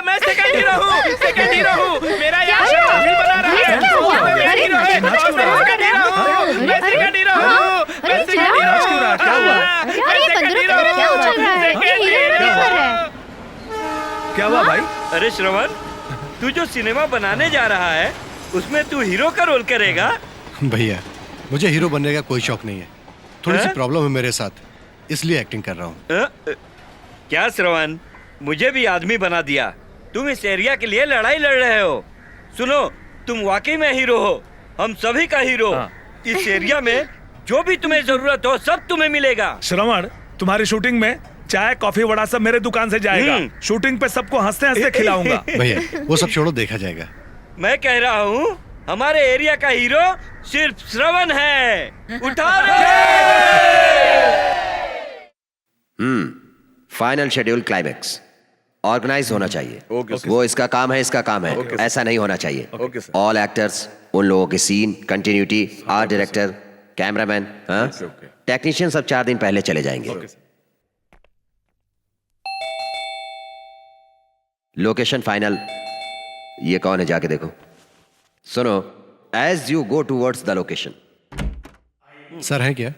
मैं सेकंड हीरो हूँ, सेकंड हीरो हूँ। मेरा यहाँ फिल्म बना रहा है। मैं हीरो है और मैं सेकंड हीरो हूँ। मैं सेकंड हीरो हूँ। मैं सेकंड हीरो हूँ। क्या हुआ? मैं सेकंड हीरो हूँ। क्या चल रहा है? ये हीरो नहीं कर रहा है। क्या हुआ भाई? अरे श्रवण, तू जो सिनेमा बनाने जा रहा है उसमें तू हीरो का रोल करेगा? भैया, मुझे हीरो बनने का कोई शौक नहीं है। थोड़ी सी प्रॉब्लम है मेरे साथ, इसलिए एक्टिंग कर रहा हूँ। क्या श्रवण, मुझे भी आदमी बना दिया। तुम इस एरिया के लिए लड़ाई लड़ रहे हो। सुनो, तुम वाकई में हीरो हो, हम सभी का हीरो। इस एरिया में जो भी तुम्हें जरूरत हो सब तुम्हें मिलेगा। श्रवण, तुम्हारी शूटिंग में चाय कॉफी वड़ा सब मेरे दुकान से जाएगा। शूटिंग पे सबको हंसते हंसते खिलाऊंगा। भैया वो सब छोड़ो, देखा जाएगा। मैं कह रहा हूँ हमारे एरिया का हीरो सिर्फ श्रवण है। उठा फाइनल शेड्यूल क्लाइमेक्स ऑर्गेनाइज होना चाहिए। वो इसका काम है, इसका काम है। ऐसा नहीं होना चाहिए। ऑल एक्टर्स, उन लोगों की scene continuity, art director, cameraman, technician सब 4 दिन पहले चले जाएंगे। Location final. ये कौन है, जाके देखो। सुनो, as you go towards the location. Sir है क्या?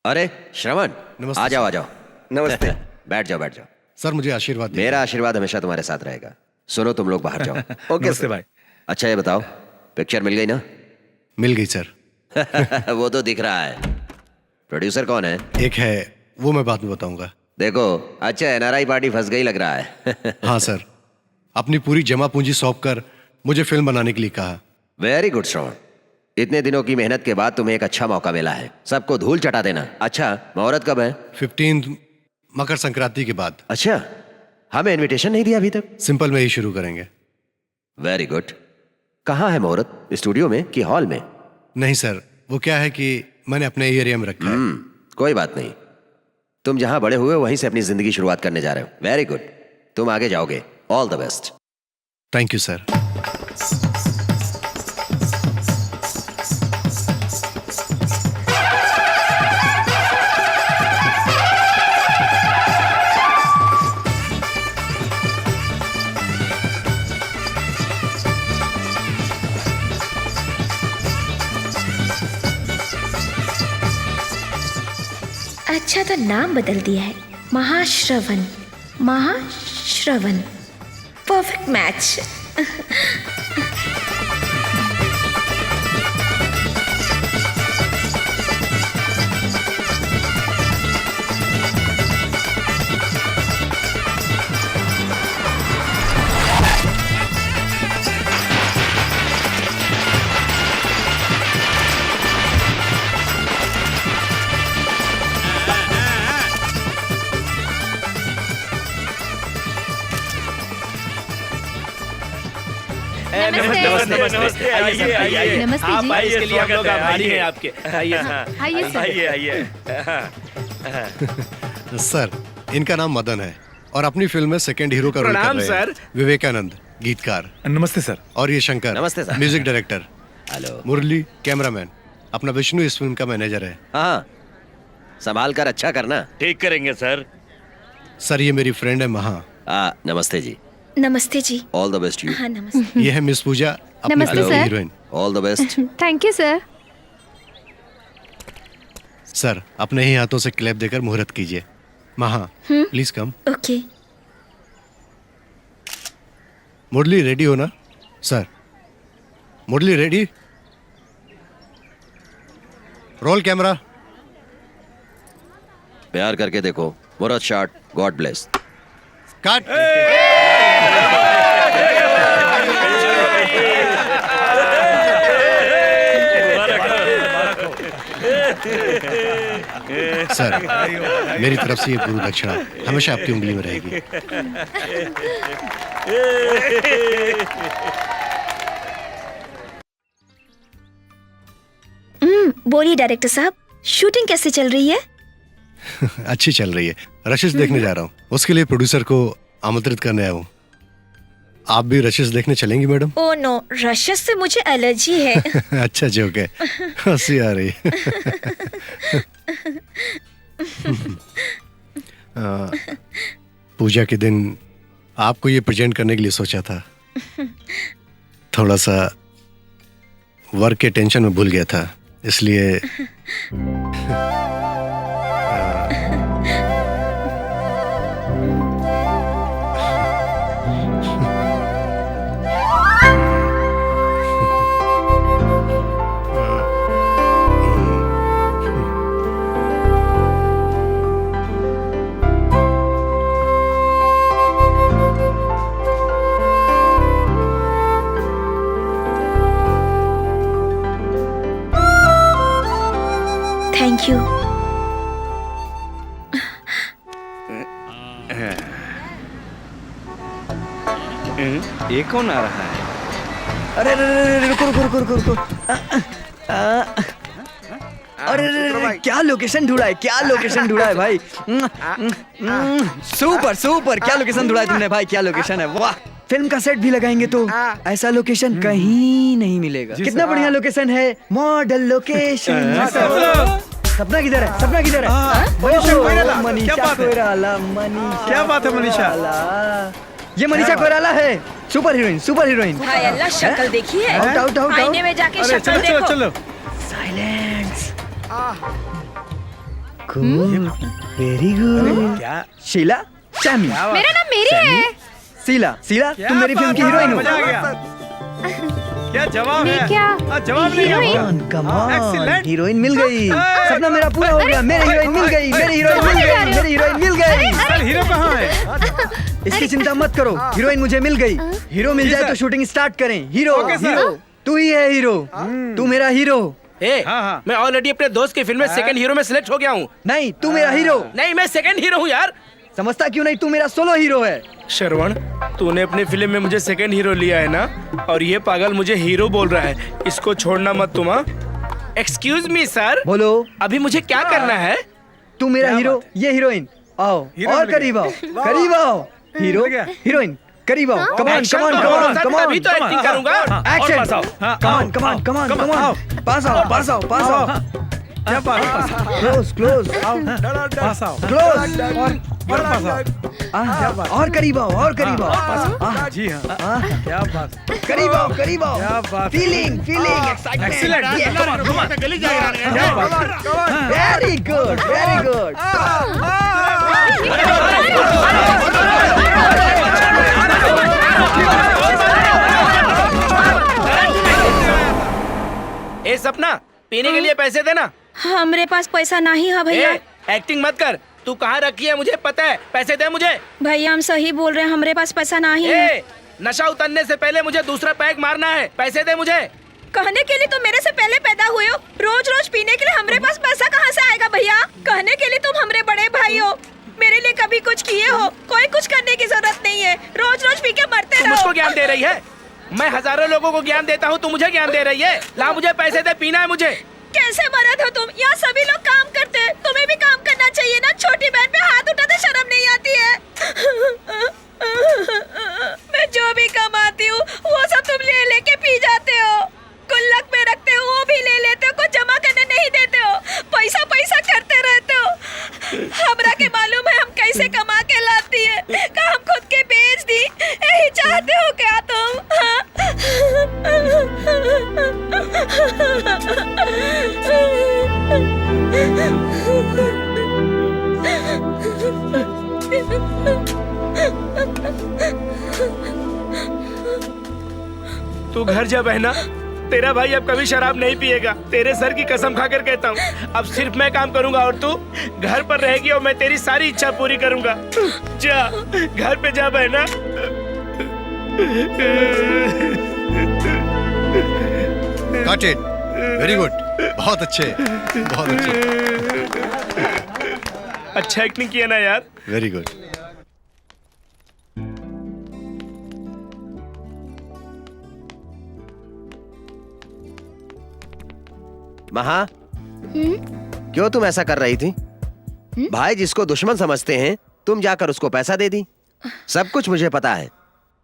अरे श्रवण, नमस्ते आ जाओ, आ जाओ। नमस्ते। बैठ जाओ, बैठ जाओ। सर मुझे आशीर्वाद दीजिए। मेरा आशीर्वाद हमेशा तुम्हारे साथ रहेगा। सुनो, तुम लोग बाहर जाओ। ओके नमस्ते भाई। अच्छा ये बताओ, पिक्चर मिल गई ना? मिल गई सर। वो तो दिख रहा है। प्रोड्यूसर कौन है? एक है, वो मैं बाद में बताऊंगा। देखो, अच्छा एनआरआई पार्टी फंस गई लग रहा है। हाँ सर, अपनी पूरी जमा पूंजी सौंप कर मुझे फिल्म बनाने के लिए कहा। वेरी गुड श्रवण, इतने दिनों की मेहनत के बाद तुम्हें एक अच्छा मौका मिला है। सबको धूल चटा देना। अच्छा, मुहूर्त कब है? 15 मकर संक्रांति के बाद। अच्छा, हमें इनविटेशन नहीं दिया अभी तक। सिंपल में ही शुरू करेंगे। Very good. कहाँ है मुहूर्त, स्टूडियो में कि हॉल में? नहीं सर, वो क्या है कि मैंने अपने एरिया में रखा है। कोई बात नहीं, तुम जहां बड़े हुए वहीं से अपनी जिंदगी शुरुआत करने जा रहे हो। वेरी गुड, तुम आगे जाओगे। All the best. Thank you sir. अच्छा तो नाम बदल दिया है, महाश्रवण। महाश्रवण, परफेक्ट मैच। नमस्ते आइए आइए नमस्ते आप जी। आए इसके लिए हम लोग आभारी हैं आपके आइए आइए सर। आइए सर, इनका नाम मदन है और अपनी फिल्म में सेकंड हीरो का रोल कर प्रणाम, रहे हैं। सर। विवेकानंद गीतकार नमस्ते सर। और ये शंकर नमस्ते, सर। Music director. हेलो। मुरली कैमरामैन। अपना विष्णु इस फिल्म का मैनेजर है। हाँ, संभाल कर अच्छा करना। ठीक करेंगे सर। सर, ये मेरी फ्रेंड है महा। नमस्ते जी। नमस्ते जी। All the best you. हाँ नमस्ते। ये है मिस पूजा, अपनी नमस्ते, फिल्म की sir. Heroine. All the best. Thank you sir. Sir, अपने ही हाथों से क्लैप देकर मुहूर्त कीजिए। Maha, please come. Okay. Murali ready हो ना? Sir, Murali ready? Roll camera. प्यार करके देखो। Muhurat shot. God bless. Cut. Sir, मेरी तरफ से ये गुरु दक्षिणा हमेशा आपकी उंगली में रहेगी। बोलिए डायरेक्टर साहब, शूटिंग कैसे चल रही है? अच्छी चल रही है। रशिश देखने जा रहा हूँ, उसके लिए प्रोड्यूसर को आमंत्रित करने आया हूँ। आप भी रशिश देखने चलेंगी मैडम? ओ नो, रशियस से मुझे एलर्जी है। अच्छा जोक है, हंसी आ रही है। पूजा के दिन आपको ये प्रेजेंट करने के लिए सोचा था। थोड़ा सा वर्क के टेंशन में भूल गया था, इसलिए थैंक यू। ये कौन आ रहा है? अरे अरे अरे रुको रुको रुको रुको रुको अरे अरे क्या लोकेशन ढूंढा है, क्या लोकेशन ढूंढा है भाई। सुपर सुपर, क्या लोकेशन ढूंढा है तुमने भाई, क्या लोकेशन है, वाह। फिल्म का सेट भी लगाएंगे तो ऐसा लोकेशन कहीं नहीं मिलेगा। कितना बढ़िया लोकेशन है, मॉडल लोकेशन। सपना किधर है, सपना किधर है? मनीषा कोइराला, मनीषा। क्या बात है मनीषा? ये मनीषा कोइराला है, सुपर हीरोइन, सुपर हीरोइन। हाय अल्लाह, शक्ल देखी है? आउट आउट आउट आईने में जाके अरे शक्ल चलो चलो देखो। चलो। साइलेंस। Good, very good. क्या शीला चामी। मेरा नाम मेरी है। शीला, शीला तुम मेरी फिल्म की हीरोइन हो। मजा आ गया। क्या जवाब मैं है? क्या जवाब नहीं है। Heroine? Come on, Excellent. Heroine मिल गई। सपना मेरा पूरा हो गया, मेरी हीरोइन मिल गई, मेरी हीरोइन मिल गई, मेरी हीरोइन मिल गई। सर, हीरो कहाँ है? इसकी चिंता मत करो, हीरोइन मुझे मिल गई। हीरो मिल जी, जाए सर। तो शूटिंग स्टार्ट करें। Hero, okay, sir. हीरो तू ही है हीरो, तू मेरा हीरो। हाँ। मैं ऑलरेडी अपने दोस्त की फिल्म में सेकंड हीरो में सिलेक्ट हो गया हूँ। नहीं, तू मेरा हीरो। नहीं, मैं सेकंड हीरो हूँ यार। समझता क्यों नहीं, तू मेरा सोलो हीरो है। श्रवण, तूने अपनी फिल्म में मुझे सेकंड हीरो लिया है ना, और ये पागल मुझे हीरो बोल रहा है। इसको छोड़ना मत तुम। एक्सक्यूज मी सर, बोलो, अभी मुझे क्या करना है? तू मेरा हीरो, ये हीरोइन। आओ हीरो और मिल गया। करीब आओ, करीब आओ। हीरो, मिल गया। हीरोइन करीब आओ। Come on Action come on तो कम करो ऑन सर, कम ऑन। तभी तो एक्टिंग करूंगा। एक्शन। पास आओ। हाँ, कम ऑन आओ, come on come on come on, come on. पास आओ पास आओ पास आओ। क्या बात है? क्लोज क्लोज पास आओ। क्लोज। और पास आओ। और करीब आओ, और करीब आओ। जी हाँ। क्या बात। करीब आओ, करीब आओ। क्या बात। Feeling feeling excitement. Excellent. क्या बात। Very good, very good. ए सपना, पीने के लिए पैसे देना। हमरे पास पैसा नहीं है भैया। एक्टिंग मत कर, तू कहाँ रखी है मुझे पता है। पैसे दे मुझे। भैया हम सही बोल रहे हैं, हमरे पास पैसा नहीं है। नशा उतरने से पहले मुझे दूसरा पैक मारना है। पैसे दे मुझे। कहने के लिए तुम मेरे से पहले पैदा हुए हो, रोज रोज पीने के लिए हमरे पास पैसा कहाँ से आएगा भैया? कहने के लिए तुम हमरे बड़े भाई हो, मेरे लिए कभी कुछ किए हो? कोई कुछ करने की जरूरत नहीं है, रोज रोज पी के मरते तू रहो। मुझको ज्ञान दे रही है? मैं हजारों लोगों को ज्ञान देता हूँ, तू मुझे ज्ञान दे रही है। ला मुझे पैसे दे, पीना है मुझे। कैसे मरद हो तुम? यहाँ सभी लोग काम करते हैं, तुम्हें भी काम करना चाहिए ना। छोटी बहन पे हाथ उठाते शर्म नहीं आती है? मैं जो भी कमाती हूँ वो सब तुम ले लेके पी जाते हो। गुल्लक में रखते हो वो भी ले लेते हो, कुछ जमा करने नहीं देते हो। पैसा पैसा करते रहते हो। हमरा के मालूम है हम कैसे कमा के लाती है। का हम खुद के बेच दी, यही चाहते हो क्या तुम? तू घर जा बहना, तेरा भाई अब कभी शराब नहीं पिएगा। तेरे सर की कसम खाकर कहता हूँ, अब सिर्फ मैं काम करूंगा और तू घर पर रहेगी और मैं तेरी सारी इच्छा पूरी करूंगा। जा घर पे जा बहना। Got it. Very good. बहुत अच्छे, बहुत अच्छे। अच्छा एक्टिंग किया ना यार। Very good. महा, क्यों तुम ऐसा कर रही थी? भाई जिसको दुश्मन समझते हैं, तुम जाकर उसको पैसा दे दी। सब कुछ मुझे पता है,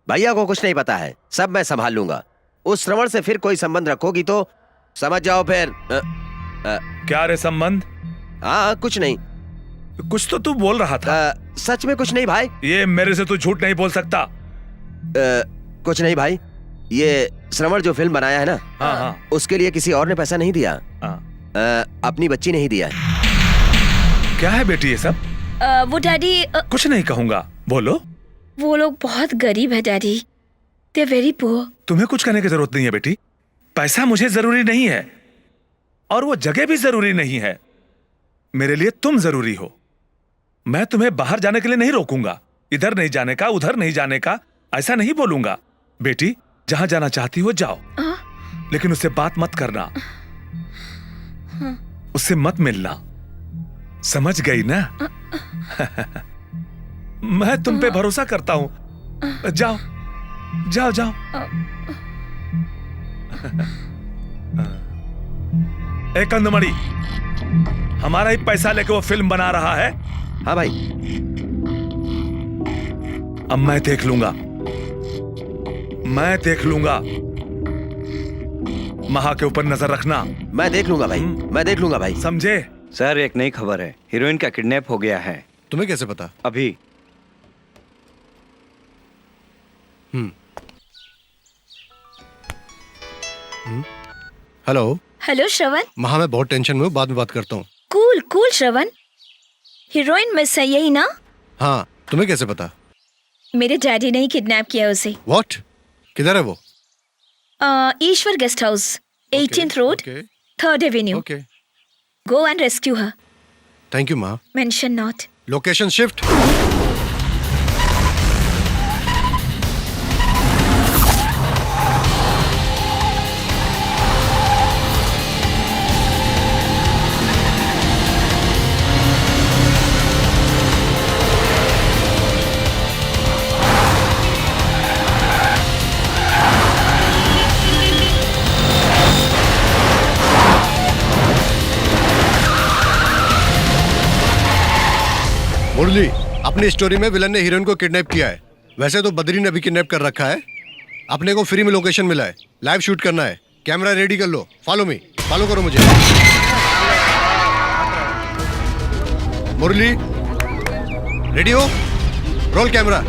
भैया को कुछ नहीं पता है, सब मैं संभाल लूंगा। उस श्रवण से फिर कोई संबंध रखोगी तो समझ जाओ फिर। क्या रे संबंध? हाँ कुछ नहीं। कुछ तो तू बोल रहा था। सच में कुछ नहीं भाई। ये मेरे से तू झूठ नहीं बोल सकता। कुछ नहीं भाई, ये श्रवण जो फिल्म बनाया है ना, हाँ। उसके लिए किसी और ने पैसा नहीं दिया। अपनी बच्ची ने ही दिया है। क्या है बेटी ये सब? वो डैडी कुछ नहीं कहूंगा, बोलो। वो लोग बहुत गरीब है डैडी। They very poor. तुम्हें कुछ करने की जरूरत नहीं है बेटी। पैसा मुझे जरूरी नहीं है और वो जगह भी जरूरी नहीं है। मेरे लिए तुम जरूरी हो। मैं तुम्हें बाहर जाने के लिए नहीं रोकूंगा, इधर नहीं जाने का, उधर नहीं जाने का, ऐसा नहीं बोलूंगा। बेटी जहां जाना चाहती हो जाओ, लेकिन उससे बात मत करना, उससे मत मिलना। समझ गई ना? मैं तुम पे भरोसा करता हूं। जाओ जाओ जाओ। एक कंदमणि, हमारा ही पैसा लेके वो फिल्म बना रहा है। हाँ भाई। अब मैं देख लूंगा, मैं देख लूंगा। महा के ऊपर नजर रखना। मैं देख लूंगा भाई, मैं देख लूंगा भाई। समझे? सर एक नई खबर है, हीरोइन का किडनैप हो गया है। तुम्हें कैसे पता? अभी। हेलो। हेलो श्रवण। महा, मैं बहुत टेंशन में हूँ, बाद में बात करता हूँ। कूल कूल श्रवण, हीरोइन मिस है यही ना? हाँ, तुम्हें कैसे पता? मेरे डैडी ने ही किडनैप किया उसे। व्हाट? किधर है वो? Ishwar guest house, 18th road, 3rd avenue. Go and rescue her. Thank you माँ। Mention not. Location shift. Murali, अपनी स्टोरी में विलन ने हीरोइन को किडनैप किया है। वैसे तो बद्री ने भी किडनैप कर रखा है। अपने को फ्री में लोकेशन मिला है, लाइव शूट करना है। कैमरा रेडी कर लो, फॉलो मी, फॉलो करो मुझे। मुरली रेडी हो? Roll camera.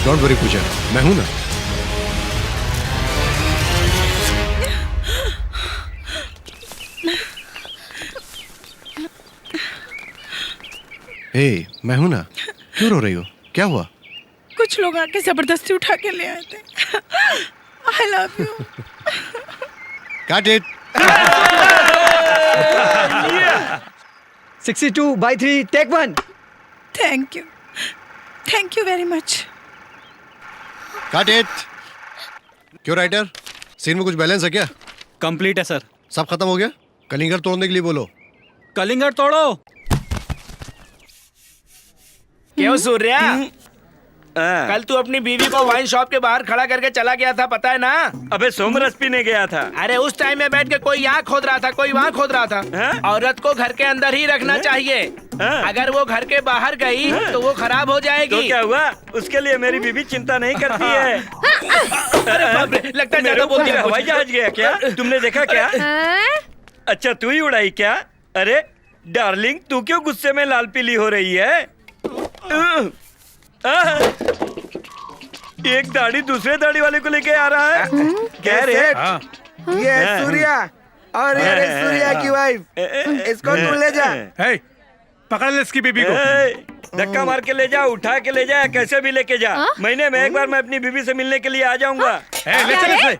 डोंट वरी पूजा, मैं हूं ना। हे, मैं हूं ना। क्यों रो रही हो? क्या हुआ? कुछ लोग आके जबरदस्ती उठा के ले आए थे। I love you। Cut it. 62/3 take 1। Thank you very much. Cut it. क्यों राइटर, सीन में कुछ बैलेंस है क्या? कंप्लीट है सर। सब खत्म हो गया? कलिंगर तोड़ने के लिए बोलो। कलिंगर तोड़ो। क्यों सूर्या, कल तू अपनी बीवी को वाइन शॉप के बाहर खड़ा करके चला गया था, पता है ना? अबे सोमरस पीने गया था। अरे उस टाइम में बैठ के कोई यहाँ खोद रहा था, कोई वहाँ खोद रहा था। औरत को घर के अंदर ही रखना चाहिए। अगर वो घर के बाहर गई तो वो खराब हो जाएगी। तो क्या हुआ? उसके लिए मेरी बीवी चिंता नहीं करती है। अरे बाप रे, लगता है ज्यादा बोल दिया। हवाई जहाज गया क्या? तुमने देखा क्या? अच्छा तू ही उड़ाई क्या? अरे डार्लिंग, तू क्यों गुस्से में लाल पीली हो रही है? एक दाढ़ी दूसरे दाढ़ी वाले को लेके आ रहा है। क्या रे? ये सूर्या और ये रे सूर्या की वाइफ। इसको तू ले जा। पकड़ ले इसकी बीबी को। धक्का मार के ले जा, उठा के ले जा, कैसे भी लेके जा। महीने में एक बार मैं अपनी बीबी से मिलने के लिए आ जाऊंगा। ले चल इसे।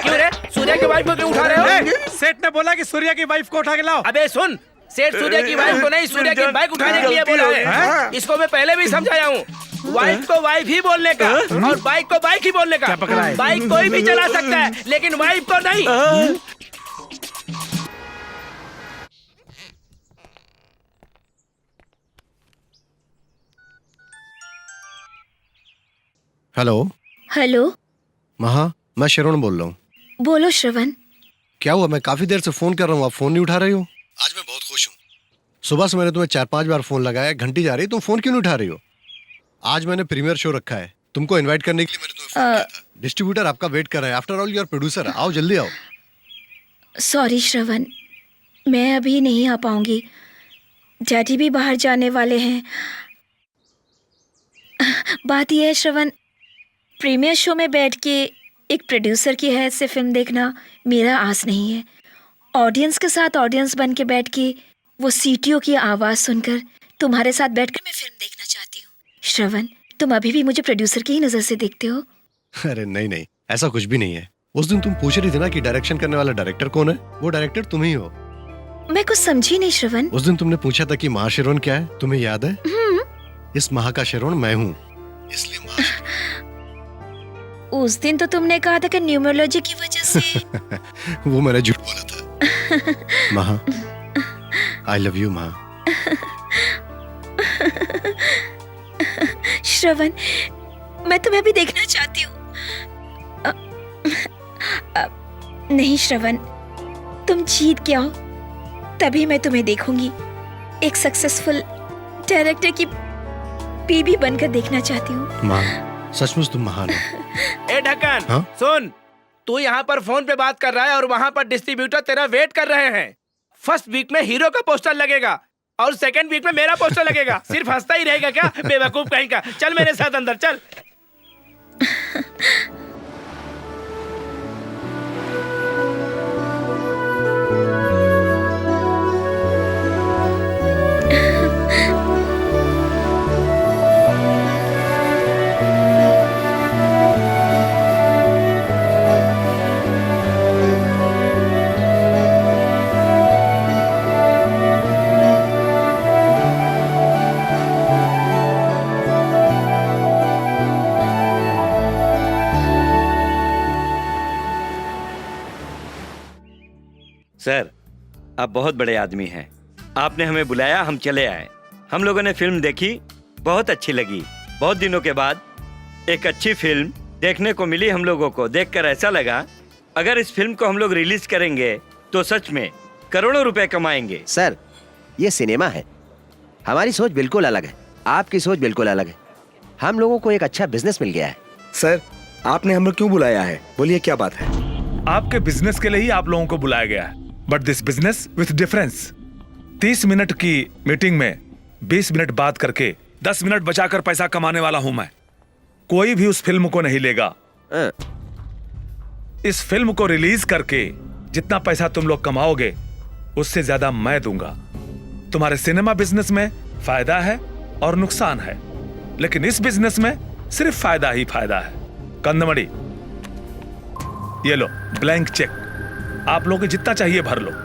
क्यों रे? सूर्या की वाइफ को क्यों उठा रहे हो? सेठ ने बोला कि सूर्या की वाइफ को उठा के लाओ। अबे सुन, सेठ सूर्या की वाइफ को नहीं, सूर्या की बाइक उठाने के लिए बोला है। इसको मैं पहले भी समझाया हूँ। वाइफ को वाइफ ही बोलने का और बाइक को बाइक ही बोलने का। बाइक कोई भी चला सकता है लेकिन वाइफ को नहीं। हेलो। हेलो, महा, मैं श्रवण बोल रहा हूँ। बोलो श्रवण। क्या हुआ? मैं काफी देर से फोन कर रहा हूँ, आप फोन नहीं उठा रही हो। आज मैं बहुत खुश हूँ। सुबह से मैंने तुम्हें 4-5 बार फोन लगाया, घंटी जा रही, तुम फोन क्यों नहीं उठा रही हो? आज मैंने प्रीमियर शो रखा है, तुमको इनवाइट करने के लिए मैंने तुम्हें फोन किया था। डिस्ट्रीब्यूटर आपका वेट कर रहा है। After all you are producer, आओ जल्दी आओ। सॉरी श्रवण, मैं अभी नहीं आ पाऊंगी। डैडी भी बाहर जाने वाले हैं। बात यह है श्रवण, प्रीमियर शो में बैठ के एक प्रोड्यूसर की हैसियत से फिल्म देखना मेरा आस नहीं है। ऑडियंस के साथ ऑडियंस बन के बैठ के वो सीटियों की आवाज़ सुनकर तुम्हारे साथ बैठकर मैं फिल्म देखना चाहती हूँ। श्रवण, तुम अभी भी मुझे प्रोड्यूसर की ही नज़र से देखते हो? अरे नहीं नहीं, ऐसा कुछ भी नहीं है। उस दिन तुम पूछ रही थी ना कि डायरेक्शन करने वाला डायरेक्टर कौन है, वो डायरेक्टर तुम ही हो। मैं कुछ समझी नहीं श्रवण। उस दिन तुमने पूछा था कि महाशिरोन क्या है, तुम्हें याद है? इस महा का शिरोन मैं हूँ, इसलिए उस दिन तो तुमने कहा था कि न्यूमरोलॉजी की वजह से। वो मैंने झूठ बोला था। महा, आई लव यू महा। श्रवण, मैं तुम्हें अभी देखना चाहती हूँ। नहीं श्रवण, तुम जीत के आओ, तभी मैं तुम्हें देखूंगी। एक सक्सेसफुल डायरेक्टर की बीबी बनकर देखना चाहती हूँ। माँ, सचमुच तुम महान हो। ए ढक्कन, हाँ? सुन, तू यहाँ पर फोन पे बात कर रहा है और वहाँ पर डिस्ट्रीब्यूटर तेरा वेट कर रहे हैं। फर्स्ट वीक में हीरो का पोस्टर लगेगा और सेकंड वीक में मेरा पोस्टर लगेगा। सिर्फ हंसता ही रहेगा क्या, बेवकूफ कहीं का। चल मेरे साथ अंदर चल। सर, आप बहुत बड़े आदमी हैं। आपने हमें बुलाया, हम चले आए। हम लोगों ने फिल्म देखी, बहुत अच्छी लगी। बहुत दिनों के बाद एक अच्छी फिल्म देखने को मिली। हम लोगों को देखकर ऐसा लगा अगर इस फिल्म को हम लोग रिलीज करेंगे तो सच में करोड़ों रुपए कमाएंगे। सर, ये सिनेमा है, हमारी सोच बिल्कुल अलग है, आपकी सोच बिल्कुल अलग है। हम लोगों को एक अच्छा बिजनेस मिल गया है। सर, आपने हमें क्यों बुलाया है? बोलिए क्या बात है? आपके बिजनेस के लिए ही आप लोगों को बुलाया गया है, but this business with difference. 30 minute की मीटिंग में 20 मिनट बात करके 10 मिनट बचाकर पैसा कमाने वाला हूं मैं। कोई भी उस फिल्म को नहीं लेगा। इस फिल्म को रिलीज करके जितना पैसा तुम लोग कमाओगे उससे ज्यादा मैं दूंगा। तुम्हारे सिनेमा बिजनेस में फायदा है और नुकसान है, लेकिन इस बिजनेस में सिर्फ फायदा ही फायदा है। कंदमणि, ये लो ब्लैंक चेक, आप लोगों को जितना चाहिए भर लो।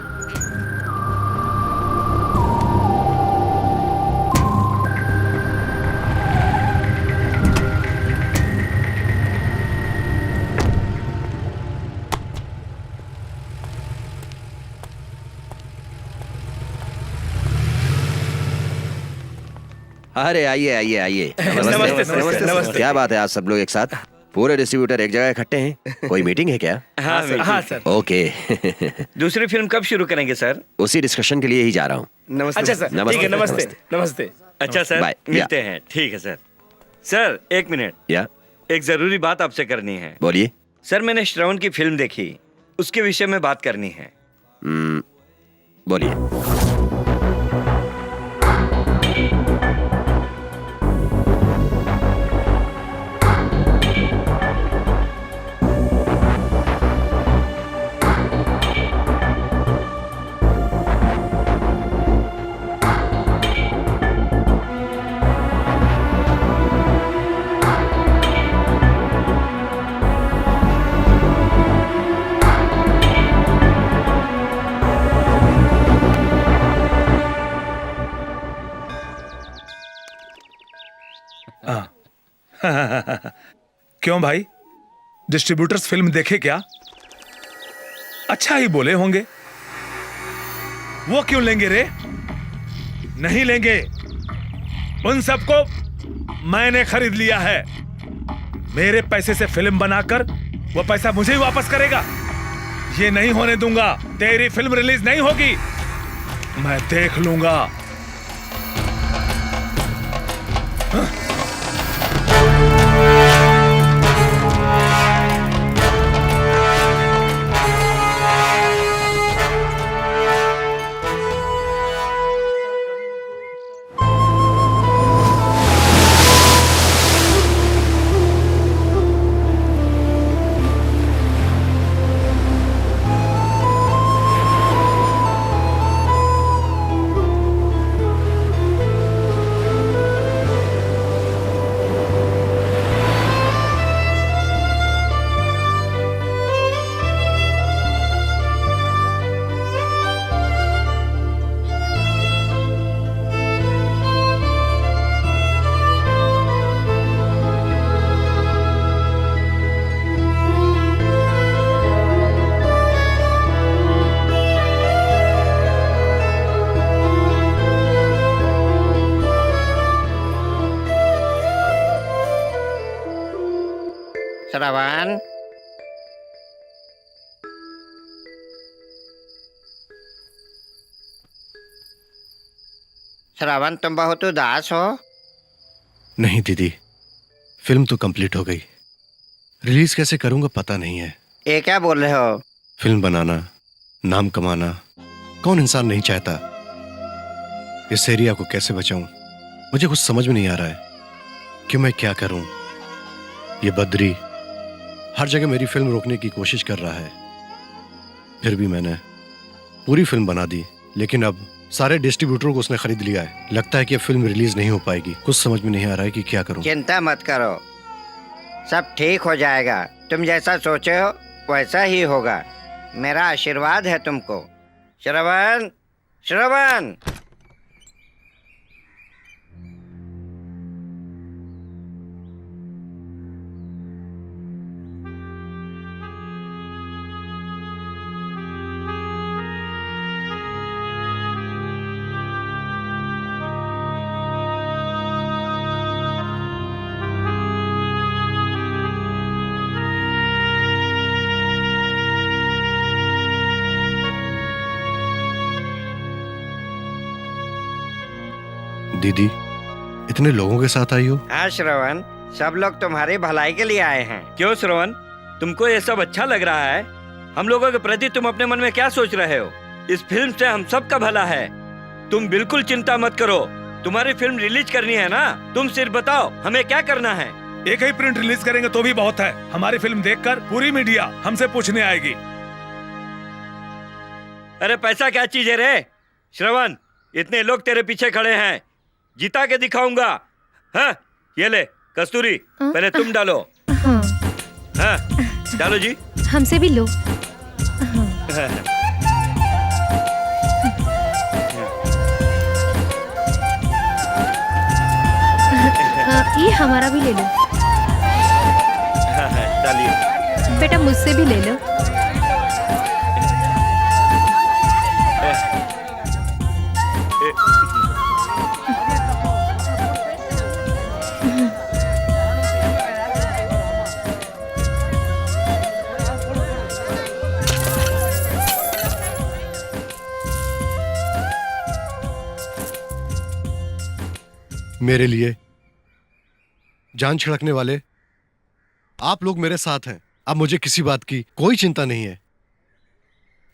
अरे आइए आइए आइए। नमस्ते सर, नमस्ते। क्या बात है, आज सब लोग एक साथ, पूरे डिस्ट्रीब्यूटर एक जगह इकट्ठे हैं? कोई मीटिंग है क्या? हाँ सर। ओके। दूसरी फिल्म कब शुरू करेंगे सर? उसी डिस्कशन के लिए ही जा रहा हूँ। नमस्ते। अच्छा सर, ठीक है, नमस्ते नमस्ते। अच्छा सर, बाय। मिलते हैं। ठीक है सर। सर एक मिनट, या एक जरूरी बात आपसे करनी है। बोलिए। सर मैंने श्रवण की फिल्म देखी, उसके विषय में बात करनी है। बोलिए। क्यों भाई, डिस्ट्रीब्यूटर्स फिल्म देखे क्या? अच्छा ही बोले होंगे। वो क्यों लेंगे रे? नहीं लेंगे। उन सबको मैंने खरीद लिया है। मेरे पैसे से फिल्म बनाकर वो पैसा मुझे ही वापस करेगा। ये नहीं होने दूंगा। तेरी फिल्म रिलीज नहीं होगी। मैं देख लूंगा। श्रवण, श्रवण तुम बहुत उदास हो। नहीं दीदी, फिल्म तो कंप्लीट हो गई। रिलीज कैसे करूंगा पता नहीं है। ये क्या बोल रहे हो? फिल्म बनाना, नाम कमाना कौन इंसान नहीं चाहता। इस एरिया को कैसे बचाऊं, मुझे कुछ समझ में नहीं आ रहा है कि मैं क्या करूं। ये बद्री हर जगह मेरी फिल्म रोकने की कोशिश कर रहा है। फिर भी मैंने पूरी फिल्म बना दी, लेकिन अब सारे डिस्ट्रीब्यूटरों को उसने खरीद लिया है। लगता है कि अब फिल्म रिलीज नहीं हो पाएगी। कुछ समझ में नहीं आ रहा है कि क्या करूं। चिंता मत करो, सब ठीक हो जाएगा। तुम जैसा सोचे हो वैसा ही होगा। मेरा आशीर्वाद है तुमको। श्रवण, श्रवण। दीदी, इतने लोगों के साथ आई हो? हाँ श्रवण, सब लोग तुम्हारी भलाई के लिए आए हैं। क्यों श्रवण, तुमको ये सब अच्छा लग रहा है? हम लोगों के प्रति तुम अपने मन में क्या सोच रहे हो? इस फिल्म से हम सब का भला है। तुम बिल्कुल चिंता मत करो। तुम्हारी फिल्म रिलीज करनी है ना? तुम सिर्फ बताओ हमें क्या करना है। एक ही प्रिंट रिलीज करेंगे तो भी बहुत है। हमारी फिल्म देखकर पूरी मीडिया हमसे पूछने आएगी। अरे पैसा क्या चीज है रे? श्रवण, इतने लोग तेरे पीछे खड़े हैं, जिता के दिखाऊंगा। हाँ, ये ले कस्तूरी पहले तुम डालो। हाँ हाँ डालो जी। हमसे भी लो। ये हमारा भी ले लो। डालिए। बेटा मुझसे भी ले लो। मेरे लिए जान छिड़कने वाले आप लोग मेरे साथ हैं। अब मुझे किसी बात की कोई चिंता नहीं है।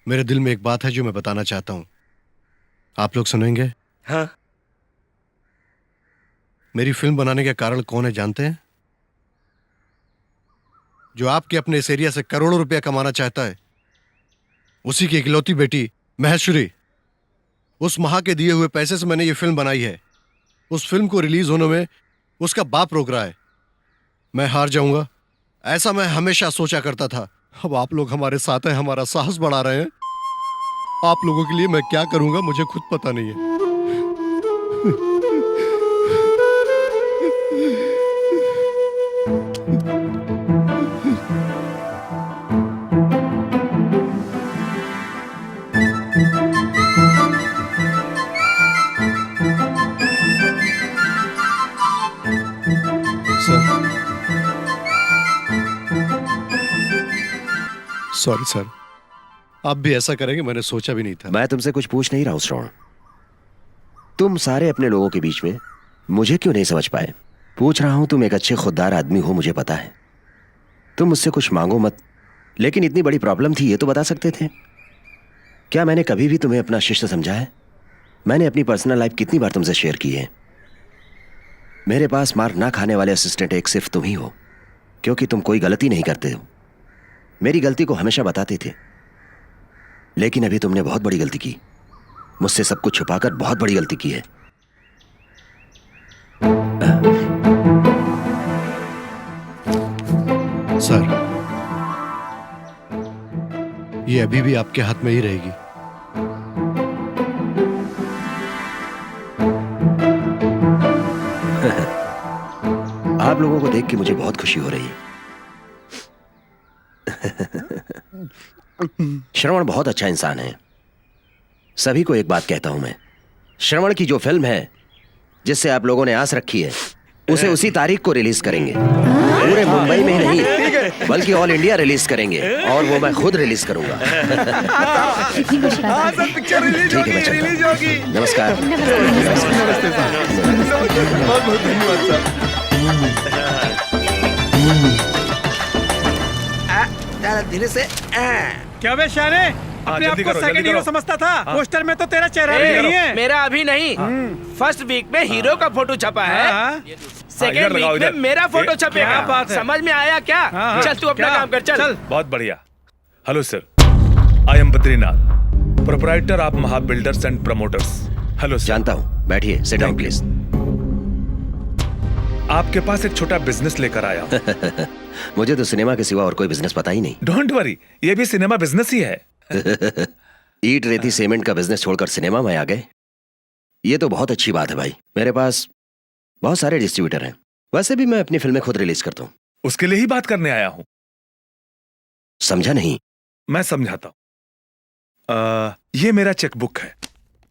मेरे दिल में एक बात है जो मैं बताना चाहता हूं, आप लोग सुनेंगे? हाँ। मेरी फिल्म बनाने का कारण कौन है जानते हैं? जो आपके अपने इस एरिया से करोड़ों रुपया कमाना चाहता है, उसी की इकलौती बेटी महेश्वरी। उस मां के दिए हुए पैसे से मैंने ये फिल्म बनाई है। उस फिल्म को रिलीज होने में उसका बाप रोक रहा है। मैं हार जाऊंगा ऐसा मैं हमेशा सोचा करता था। अब आप लोग हमारे साथ हैं, हमारा साहस बढ़ा रहे हैं। आप लोगों के लिए मैं क्या करूंगा मुझे खुद पता नहीं है। सॉरी सर, आप भी ऐसा करेंगे मैंने सोचा भी नहीं था। मैं तुमसे कुछ पूछ नहीं रहा हूं श्रवण। तुम सारे अपने लोगों के बीच में मुझे क्यों नहीं समझ पाए? पूछ रहा हूं, तुम एक अच्छे खुददार आदमी हो मुझे पता है। तुम मुझसे कुछ मांगो मत, लेकिन इतनी बड़ी प्रॉब्लम थी ये तो बता सकते थे। क्या मैंने कभी भी तुम्हें अपना शिष्य समझा है? मैंने अपनी पर्सनल लाइफ कितनी बार तुमसे शेयर की है। मेरे पास मार ना खाने वाले असिस्टेंट एक सिर्फ तुम ही हो, क्योंकि तुम कोई गलती नहीं करते हो। मेरी गलती को हमेशा बताते थे, लेकिन अभी तुमने बहुत बड़ी गलती की। मुझसे सब कुछ छुपाकर बहुत बड़ी गलती की है। सर, ये अभी भी आपके हाथ में ही रहेगी। आप लोगों को देख के मुझे बहुत खुशी हो रही है। श्रवण बहुत अच्छा इंसान है। सभी को एक बात कहता हूं मैं, श्रवण की जो फिल्म है जिससे आप लोगों ने आस रखी है, उसे उसी तारीख को रिलीज करेंगे। पूरे मुंबई में ही नहीं बल्कि ऑल इंडिया रिलीज करेंगे, और वो मैं खुद रिलीज करूंगा। ठीक है, मैं चलता हूं। नमस्कार। बहुत बहुत धन्यवाद सर। धीरे से क्या बे शाने, अपने आप को सेकंड हीरो समझता था? पोस्टर में तो तेरा चेहरा भी नहीं है। मेरा अभी नहीं, फर्स्ट वीक में हीरो का फोटो छपा है, सेकंड वीक में मेरा फोटो छपेगा। समझ में आया क्या? चल तू अपना काम कर, चल। बहुत बढ़िया। Hello sir, I am Badrinath, proprietor of Maha builders and promoters. Hello sir. जानता हूँ, बैठिए, सिट डाउन प्लीज। आपके पास एक छोटा बिजनेस लेकर आया हूँ। मुझे तो सिनेमा के सिवा और कोई बिजनेस पता ही नहीं। डोंट वरी, ये भी सिनेमा बिजनेस ही है। ईट रेती सीमेंट का बिजनेस छोड़कर सिनेमा में आ गए, ये तो बहुत अच्छी बात है भाई। मेरे पास बहुत सारे डिस्ट्रीब्यूटर हैं। वैसे भी मैं अपनी फिल्में खुद रिलीज करता हूँ। उसके लिए ही बात करने आया हूँ। समझा नहीं? मैं समझाता हूँ। ये मेरा चेकबुक है,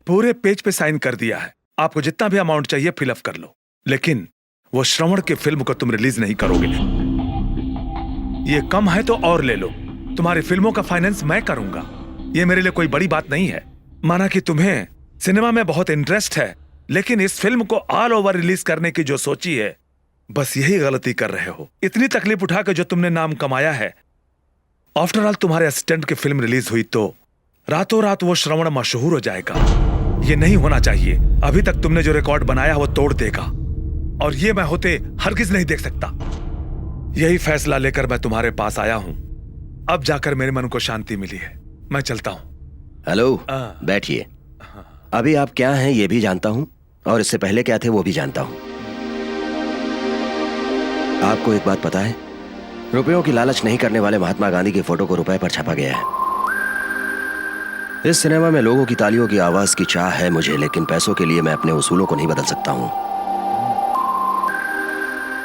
पूरे पेज पे साइन कर दिया है। आपको जितना भी अमाउंट चाहिए फिल अप कर लो, लेकिन वो श्रवण की फिल्म को तुम रिलीज नहीं करोगे। ये कम है तो और ले लो, तुम्हारी फिल्मों का फाइनेंस मैं करूंगा। ये मेरे लिए कोई बड़ी बात नहीं है। माना कि तुम्हें सिनेमा में बहुत इंटरेस्ट है, लेकिन इस फिल्म को ऑल ओवर रिलीज करने की जो सोची है, बस यही गलती कर रहे हो। इतनी तकलीफ उठा के जो तुमने नाम कमाया है, आफ्टर ऑल तुम्हारे असिस्टेंट की फिल्म रिलीज हुई तो रातों रात वो श्रवण मशहूर हो जाएगा। ये नहीं होना चाहिए। अभी तक तुमने जो रिकॉर्ड बनाया वो तोड़ देगा, और ये मैं होते हरगिज नहीं देख सकता। यही फैसला लेकर मैं तुम्हारे पास आया हूं। अब जाकर मेरे मन को शांति मिली है। मैं चलता हूं। हेलो, बैठिए। अभी आप क्या हैं ये भी जानता हूं, और इससे पहले क्या थे वो भी जानता हूं। आपको एक बात पता है, रुपयों की लालच नहीं करने वाले महात्मा गांधी की फोटो को रुपए पर छापा गया है। इस सिनेमा में लोगों की तालियों की आवाज की चाह है मुझे, लेकिन पैसों के लिए मैं अपने उसूलों को नहीं बदल सकता हूं।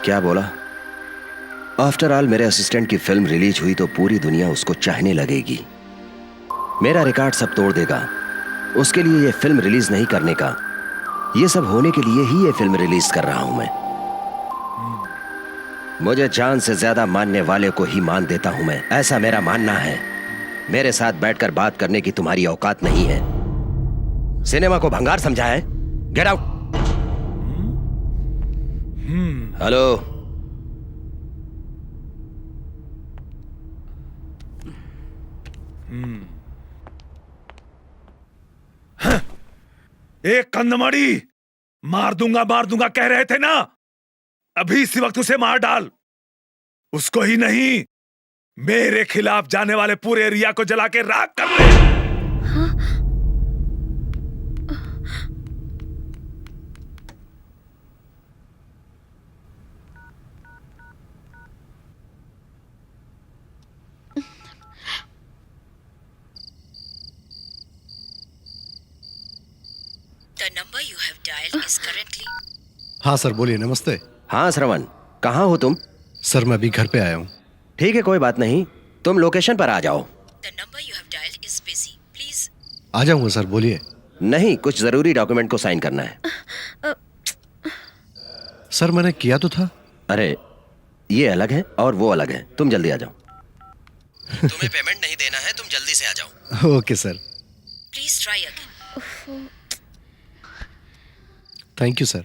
क्या बोला? आफ्टर ऑल मेरे असिस्टेंट की फिल्म रिलीज हुई तो पूरी दुनिया उसको चाहने लगेगी। मेरा रिकॉर्ड सब तोड़ देगा। उसके लिए ये फिल्म रिलीज नहीं करने का, ये सब होने के लिए ही ये फिल्म रिलीज कर रहा हूं मैं। मुझे जान से ज्यादा मानने वाले को ही मान देता हूं मैं, ऐसा मेरा मानना है। मेरे साथ बैठकर बात करने की तुम्हारी औकात नहीं है। सिनेमा को भंगार समझा है? Get out. हेलो, एक कंदमड़ी, मार दूंगा कह रहे थे ना, अभी इसी वक्त उसे मार डाल। उसको ही नहीं, मेरे खिलाफ जाने वाले पूरे एरिया को जला के राख कर ले। The number you have dialed is currently. हाँ सर, बोलिए। नमस्ते। हाँ श्रवण, कहाँ हो तुम? सर मैं अभी घर पे आया हूँ। ठीक है, कोई बात नहीं, तुम लोकेशन पर आ जाओ। The number you have dialed is busy. Please. आ जाऊंगा सर, बोलिए। नहीं, कुछ जरूरी डॉक्यूमेंट को साइन करना है। सर मैंने किया तो था। अरे ये अलग है और वो अलग है, तुम जल्दी आ जाओ। तुम्हें पेमेंट नहीं देना है, तुम जल्दी से आ जाओ। Okay sir. Please try again. Thank you sir.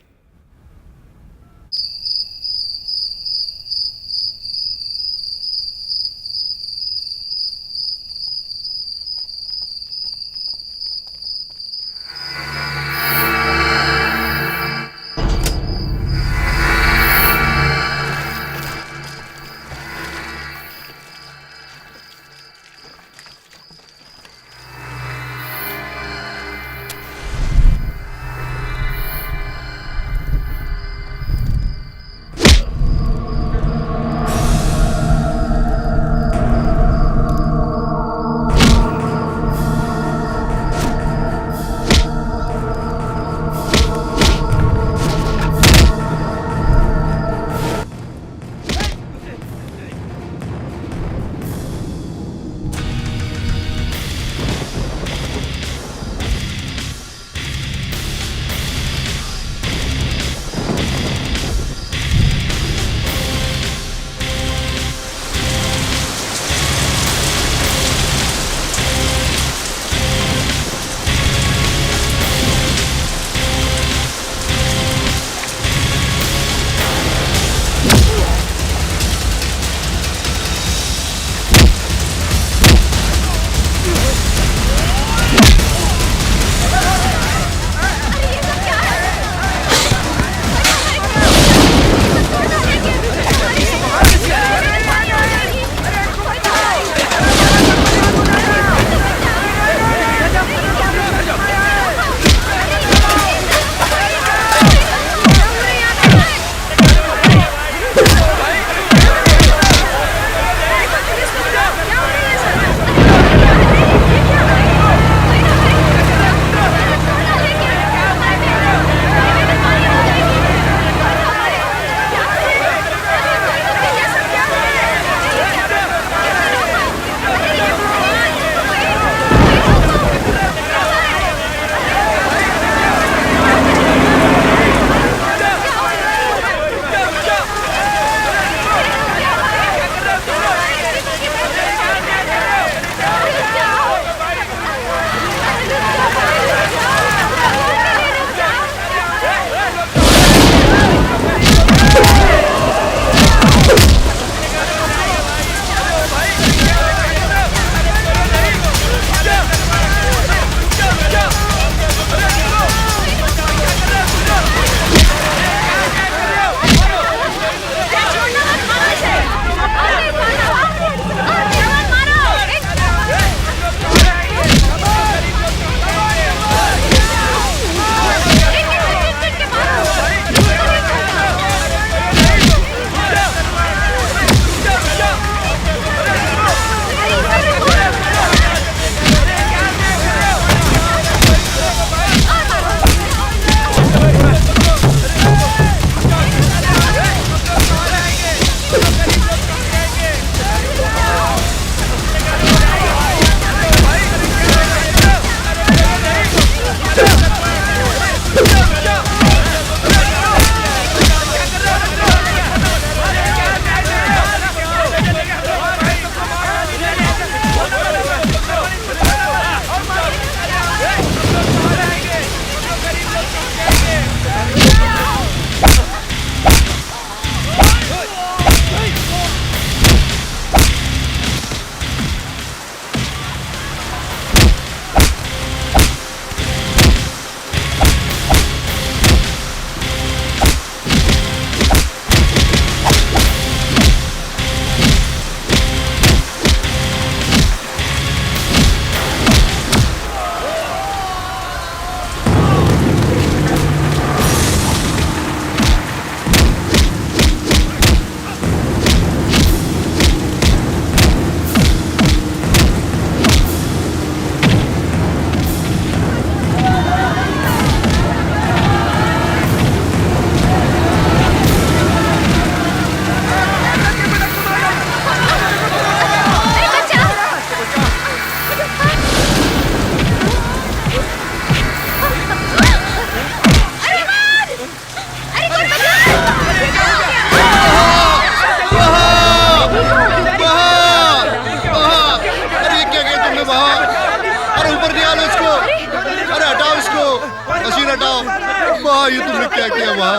ये तुमने क्या किया माँ?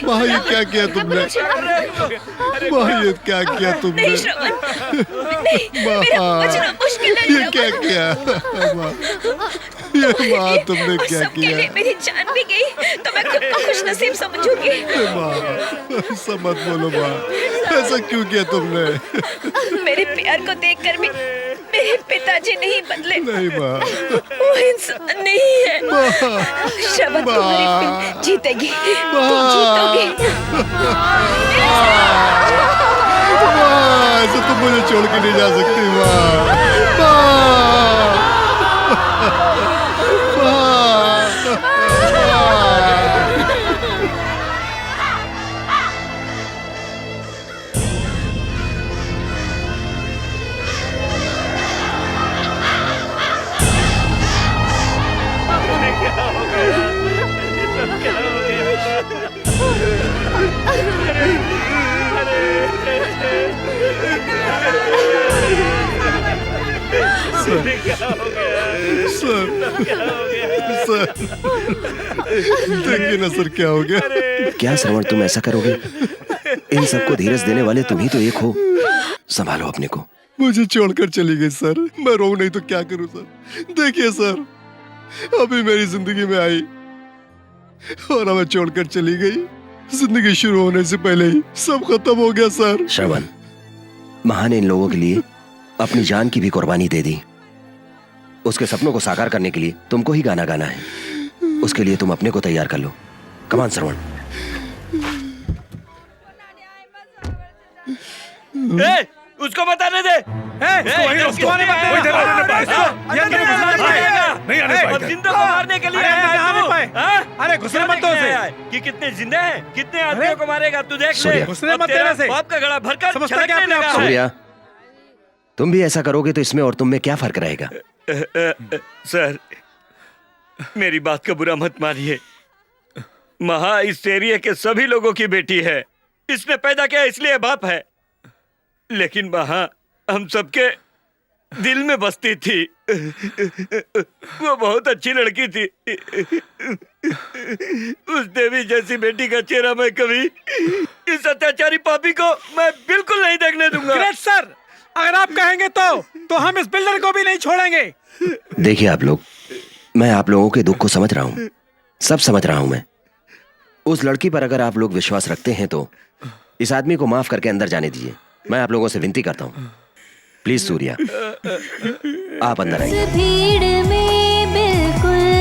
माँ ये क्या किया तुमने? माँ ये क्या किया तुमने? माँ ये क्या किया? माँ ये माँ तुमने क्या किया? मेरी जान भी गई तो मैं खुद को खुशनसीब समझूंगी। माँ ऐसा मत बोलो माँ, ऐसा क्यों किया तुमने? मेरे प्यार को देखकर भी मेरे पिताजी नहीं बदले। नहीं माँ, वो इंसान नहीं है। श्रवण तुम्हारी फिल्म जीतेगी, तुम जीतोगे। ऐसे तुम मुझे छोड़ के नहीं जा सकती माँ। सर देखिए ना सर क्या हो गया। क्या श्रवण तुम ऐसा करोगे? इन सबको धीरज देने वाले तुम ही तो एक हो। संभालो अपने को। मुझे छोड़कर चली गई सर, मैं रो नहीं तो क्या करूं सर। देखिए सर, अभी मेरी जिंदगी में आई और हमें छोड़कर चली गई। जिंदगी शुरू होने से पहले ही सब खत्म हो गया सर। श्रवण, महान इन लोगों के लिए अपनी जान की भी कुर्बानी दे दी। उसके सपनों को साकार करने के लिए तुमको ही गाना गाना है। उसके लिए तुम अपने को तैयार कर लो। कमान श्रवण। उसको बताने दे। जिंदा को मारने के लिए अरे घुसने मत दो उसे। कि कितने जिंदे हैं, कितने आदमियों को मारेगा तू देख ले। सूर्या। घुसने मत देना से। बाप का गला भरकर समझता क्या छलकने अपने आप लगा को? है। सूर्या, तुम भी ऐसा करोगे तो इसमें और तुम में क्या फर्क रहेगा? सर, मेरी बात का बुरा मत मानिए। महा इस एरिया के सभी लोगों की बेटी है। इसने पैदा किया इसलिए बाप है, लेकिन महा हम सबके दिल में बसती थी। वो बहुत अच्छी लड़की थी। उस देवी जैसी बेटी का चेहरा मैं कभी इस अत्याचारी पापी को मैं बिल्कुल नहीं देखने दूंगा। ग्रेट सर, अगर आप कहेंगे तो हम इस बिल्डर को भी नहीं छोड़ेंगे। देखिए आप लोग, मैं आप लोगों के दुख को समझ रहा हूँ, सब समझ रहा हूँ मैं। उस लड़की पर अगर आप लोग विश्वास रखते हैं तो इस आदमी को माफ करके अंदर जाने दीजिए। मैं आप लोगों से विनती करता हूँ, प्लीज सूर्या आप अंदर आइए। भीड़ में बिल्कुल